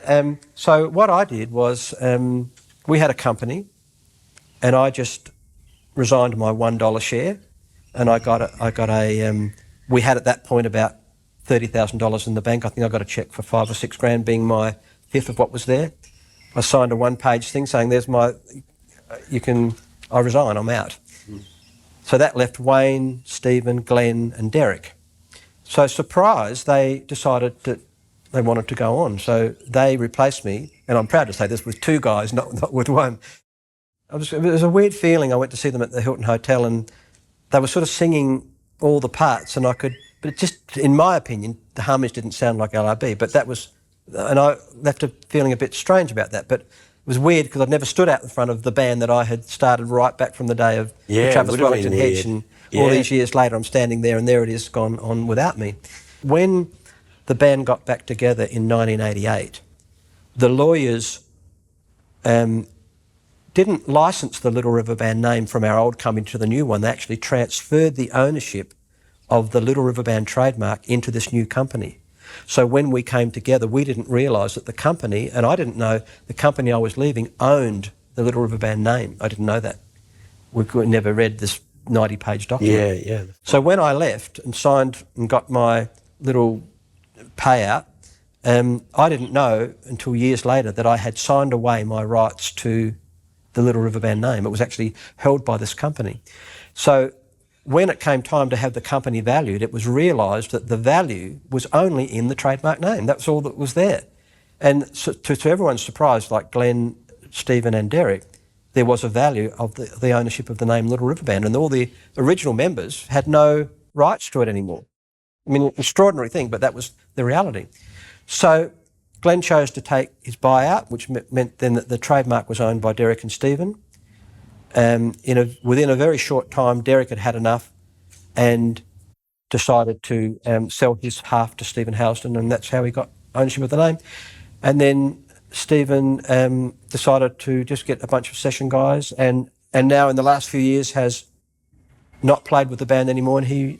so what I did was, we had a company, and I just resigned my $1 share, and we had at that point about $30,000 in the bank. I think I got a cheque for $5 or $6 grand, being my fifth of what was there. I signed a 1-page thing saying, I resign, I'm out. So that left Wayne, Stephen, Glenn and Derek. So surprised, they decided that they wanted to go on. So they replaced me, and I'm proud to say this, with 2 guys, not with one. It was a weird feeling. I went to see them at the Hilton Hotel, and they were sort of singing all the parts, but it just, in my opinion, the harmonies didn't sound like LRB, and I left a feeling a bit strange about that. But it was weird because I'd never stood out in front of the band that I had started right back from the day of the Travis Wellington Hedge, and all these years later I'm standing there, and there it is, gone on without me. When the band got back together in 1988, the lawyers didn't license the Little River Band name from our old company to the new one. They actually transferred the ownership of the Little River Band trademark into this new company. So when we came together, we didn't realise that the company, and I didn't know the company I was leaving owned the Little River Band name. I didn't know that. We never read this 90-page document. Yeah. So when I left and signed and got my little payout, I didn't know until years later that I had signed away my rights to the Little River Band name. It was actually held by this company. So when it came time to have the company valued, it was realised that the value was only in the trademark name. That's all that was there. And so, to everyone's surprise, like Glenn, Stephen and Derek, there was a value of the ownership of the name Little River Band, and all the original members had no rights to it anymore. I mean, an extraordinary thing, but that was the reality. So Glenn chose to take his buyout, which meant then that the trademark was owned by Derek and Stephen. Within a very short time, Derek had had enough and decided to sell his half to Stephen Housden, and that's how he got ownership of the name. And then Stephen decided to just get a bunch of session guys, and now in the last few years has not played with the band anymore, and he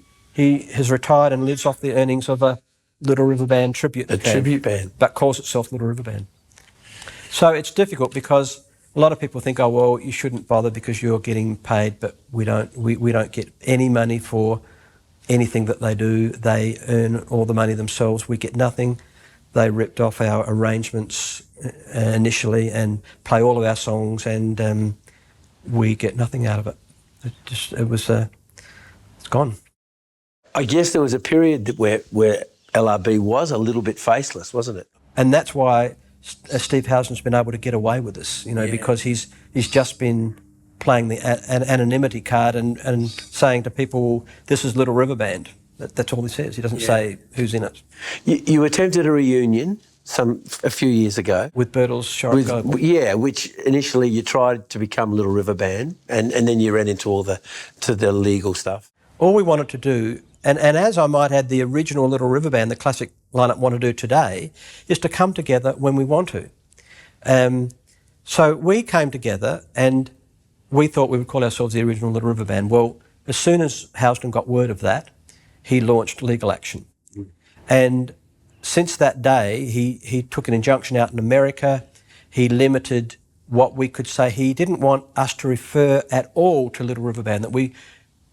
has retired and lives off the earnings of a Little River Band tribute band. Tribute band. But calls itself Little River Band. So it's difficult because a lot of people think, oh, well, you shouldn't bother because you're getting paid, but we don't get any money for anything that they do. They earn all the money themselves. We get nothing. They ripped off our arrangements initially and play all of our songs, and we get nothing out of it. It's gone. I guess there was a period where LRB was a little bit faceless, wasn't it? And that's why Steve Housden's been able to get away with this, because he's just been playing an anonymity card and saying to people, this is Little River Band. That's all he says. He doesn't say who's in it. You attempted a reunion a few years ago. With Birtles, Shorrock, Goble. Yeah, which initially you tried to become Little River Band, and then you ran into the legal stuff. All we wanted to do, and as I might add, the original Little River Band, the classic lineup want to do today, is to come together when we want to. So we came together and we thought we would call ourselves the original Little River Band. Well, as soon as Housden got word of that, he launched legal action. And since that day, he took an injunction out in America. He limited what we could say. He didn't want us to refer at all to Little River Band, that we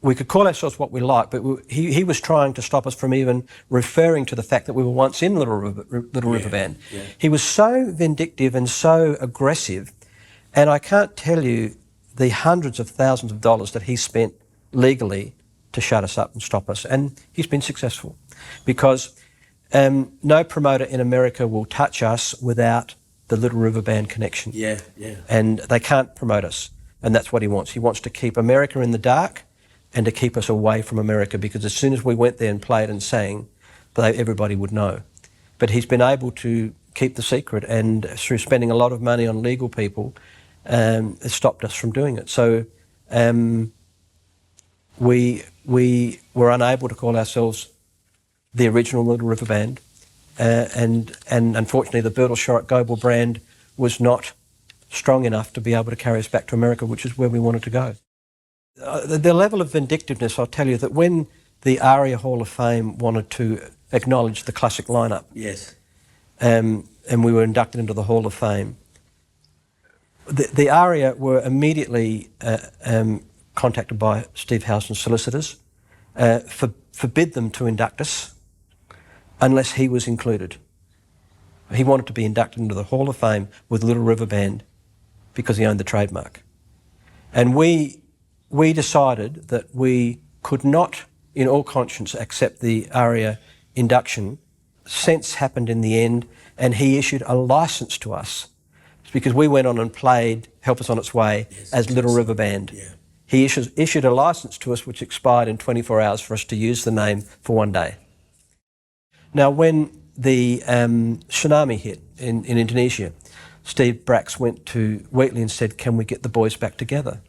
we could call ourselves what we like, but he was trying to stop us from even referring to the fact that we were once in Little River Band. Yeah. He was so vindictive and so aggressive, and I can't tell you the hundreds of thousands of dollars that he spent legally to shut us up and stop us, and he's been successful, because no promoter in America will touch us without the Little River Band connection. Yeah, yeah. And they can't promote us, and that's what he wants. He wants to keep America in the dark and to keep us away from America, because as soon as we went there and played and sang, everybody would know. But he's been able to keep the secret, and through spending a lot of money on legal people, it stopped us from doing it. So we were unable to call ourselves the original Little River Band, and unfortunately the Birtles Shorrock Goble brand was not strong enough to be able to carry us back to America, which is where we wanted to go. The level of vindictiveness, I'll tell you, that when the ARIA Hall of Fame wanted to acknowledge the classic lineup, yes, and we were inducted into the Hall of Fame, the ARIA were immediately contacted by Steve Howson's solicitors, forbid them to induct us unless he was included. He wanted to be inducted into the Hall of Fame with Little River Band because he owned the trademark. And we decided that we could not, in all conscience, accept the ARIA induction. Sense happened in the end, and he issued a licence to us. It's because we went on and played Help Us On Its Way as Little River Band. Yeah. He issued a licence to us which expired in 24 hours for us to use the name for one day. Now, when the tsunami hit in Indonesia, Steve Bracks went to Wheatley and said, "Can we get the boys back together?"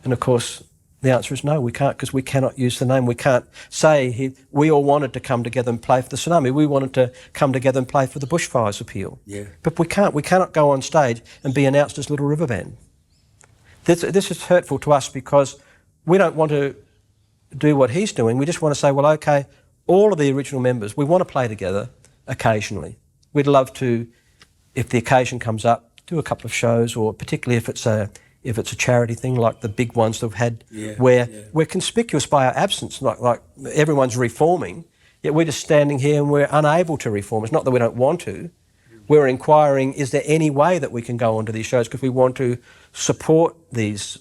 And of course, the answer is no, we can't, because we cannot use the name. We can't say we all wanted to come together and play for the tsunami. We wanted to come together and play for the bushfires appeal. Yeah. But we can't. We cannot go on stage and be announced as Little River Band. This is hurtful to us, because we don't want to do what he's doing. We just want to say, well, okay, all of the original members, we want to play together occasionally. We'd love to, if the occasion comes up, do a couple of shows, or particularly if it's a charity thing like the big ones that we've had, where we're conspicuous by our absence, like everyone's reforming, yet we're just standing here and we're unable to reform. It's not that we don't want to. We're inquiring, is there any way that we can go onto these shows, because we want to support these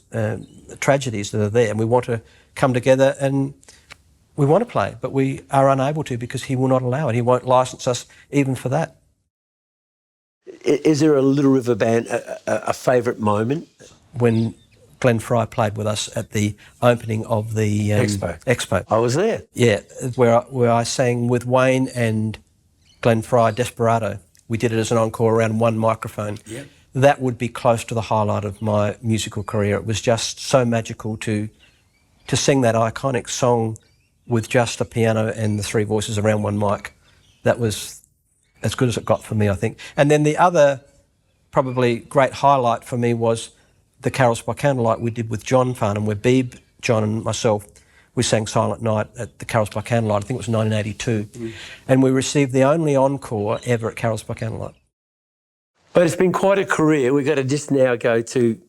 tragedies that are there, and we want to come together and we want to play, but we are unable to because he will not allow it. He won't licence us even for that. Is there a Little River Band, a favourite moment? When Glenn Fry played with us at the opening of the Expo. I was there. Yeah, where I sang with Wayne and Glenn Fry, Desperado. We did it as an encore around one microphone. Yep. That would be close to the highlight of my musical career. It was just so magical to sing that iconic song with just a piano and the three voices around one mic. That was as good as it got for me, I think. And then the other probably great highlight for me was the Carols by Candlelight we did with John Farnham, where Beeb, John and myself, we sang Silent Night at the Carols by Candlelight. I think it was 1982. And we received the only encore ever at Carols by Candlelight. But it's been quite a career. We've got to just now go to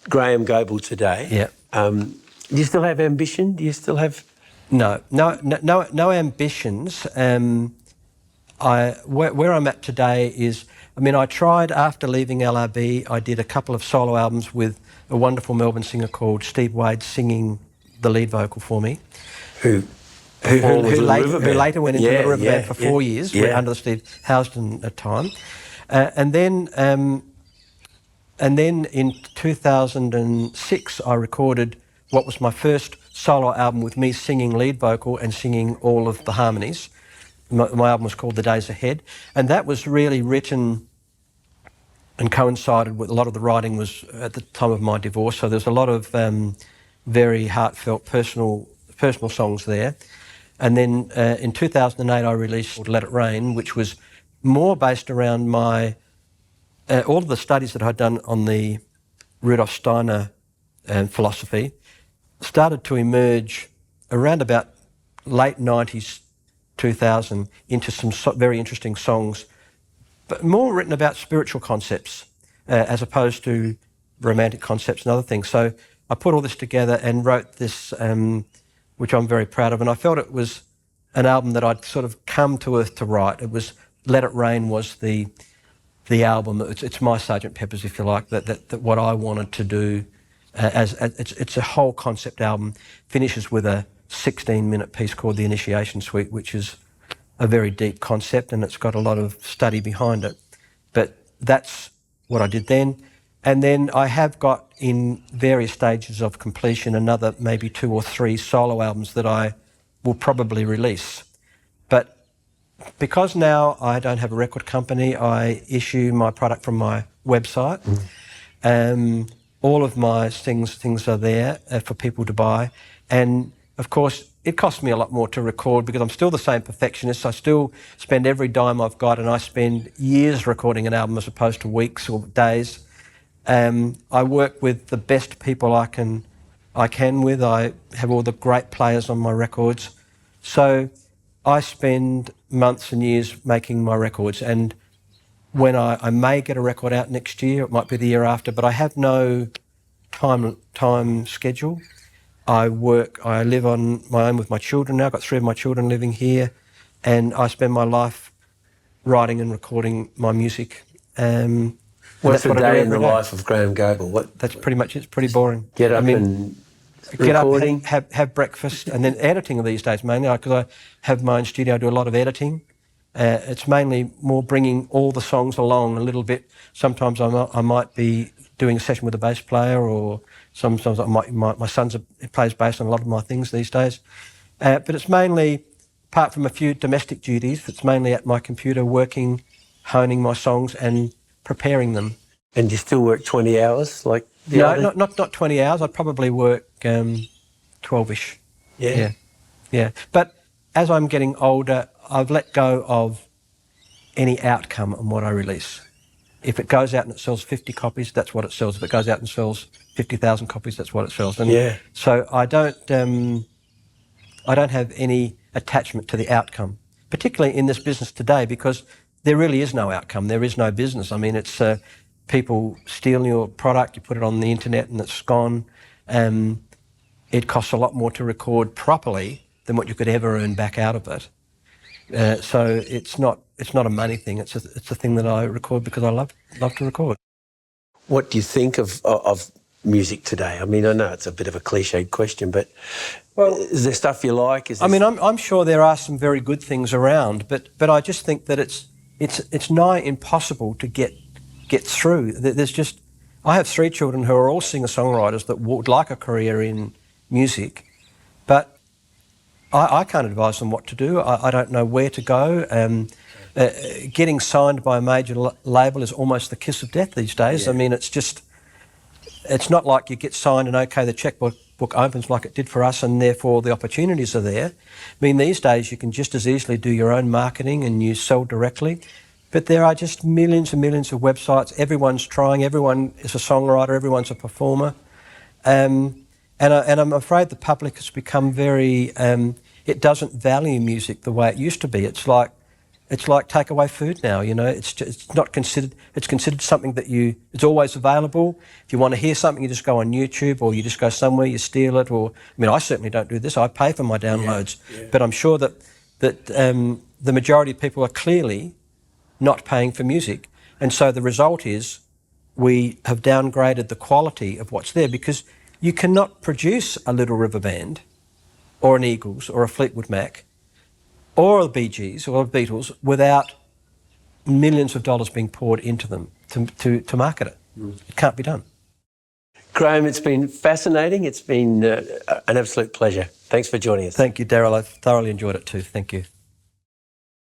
Graeham Goble today. Yeah. Do you still have ambition? Do you still have... No ambitions. Where I'm at today is, I tried after leaving LRB, I did a couple of solo albums with a wonderful Melbourne singer called Steve Wade singing the lead vocal for me. Who later went into the River Band for 4 years, under the Steve Housden time. And then in 2006, I recorded what was my first solo album with me singing lead vocal and singing all of the harmonies. My album was called The Days Ahead, and that was really written and coincided with a lot of the writing was at the time of my divorce, so there's a lot of very heartfelt personal songs there. And then in 2008 I released Let It Rain, which was more based around my all of the studies that I'd done on the Rudolf Steiner philosophy started to emerge around about late 90s, 2000, into some very interesting songs, but more written about spiritual concepts as opposed to romantic concepts and other things. So I put all this together and wrote this, which I'm very proud of, and I felt it was an album that I'd sort of come to earth to write. It was Let It Rain was the album. It's my Sgt. Pepper's, if you like, that what I wanted to do. It's a whole concept album. Finishes with a 16-minute piece called The Initiation Suite, which is a very deep concept, and it's got a lot of study behind it. But that's what I did then. And then I have got, in various stages of completion, another maybe 2 or 3 solo albums that I will probably release. But because now I don't have a record company, I issue my product from my website. All of my things are there for people to buy. And of course, it costs me a lot more to record because I'm still the same perfectionist. I still spend every dime I've got, and I spend years recording an album as opposed to weeks or days. I work with the best people I can with. I have all the great players on my records. So I spend months and years making my records, and when I may get a record out next year, it might be the year after, but I have no time schedule. I live on my own with my children now. I've got 3 of my children living here, and I spend my life writing and recording my music. What's a day in the life of Graeham Goble? That's pretty much it. It's pretty boring. Get up, have breakfast, and then editing these days mainly, because I have my own studio. I do a lot of editing. It's mainly more bringing all the songs along a little bit. Sometimes I might be doing a session with a bass player, or sometimes my son plays bass on a lot of my things these days. But it's mainly, apart from a few domestic duties, it's mainly at my computer working, honing my songs and preparing them. And you still work 20 hours like the No, other? not 20 hours. I'd probably work 12-ish. Yeah. But as I'm getting older, I've let go of any outcome on what I release. If it goes out and it sells 50 copies, that's what it sells. If it goes out and sells 50,000 copies, that's what it sells. And so I don't have any attachment to the outcome, particularly in this business today, because there really is no outcome. There is no business. I mean, it's people steal your product, you put it on the internet and it's gone. It costs a lot more to record properly than what you could ever earn back out of it. So it's not a money thing. It's a thing that I record because I love to record. What do you think of music today? I mean, I know it's a bit of a cliched question, but is there stuff you like? I'm sure there are some very good things around, but I just think that it's nigh impossible to get through. I have 3 children who are all singer-songwriters that would like a career in music, but I can't advise them what to do. I don't know where to go. Getting signed by a major label is almost the kiss of death these days. I mean, it's not like you get signed and, okay, the checkbook opens like it did for us and therefore the opportunities are there. I mean, these days you can just as easily do your own marketing and you sell directly. But there are just millions and millions of websites. Everyone's trying. Everyone is a songwriter. Everyone's a performer. And I'm afraid the public has become very... it doesn't value music the way it used to be. It's like takeaway food now, you know. It's not considered... It's considered something that it's always available. If you want to hear something, you just go on YouTube or you just go somewhere, you steal it. Or I mean, I certainly don't do this. I pay for my downloads. But I'm sure that the majority of people are clearly not paying for music. And so the result is we have downgraded the quality of what's there, because you cannot produce a Little River Band or an Eagles or a Fleetwood Mac or the Bee Gees or the Beatles without millions of dollars being poured into them to market it. It can't be done. Graeham, it's been fascinating. It's been an absolute pleasure. Thanks for joining us. Thank you, Darryl. I thoroughly enjoyed it too. Thank you.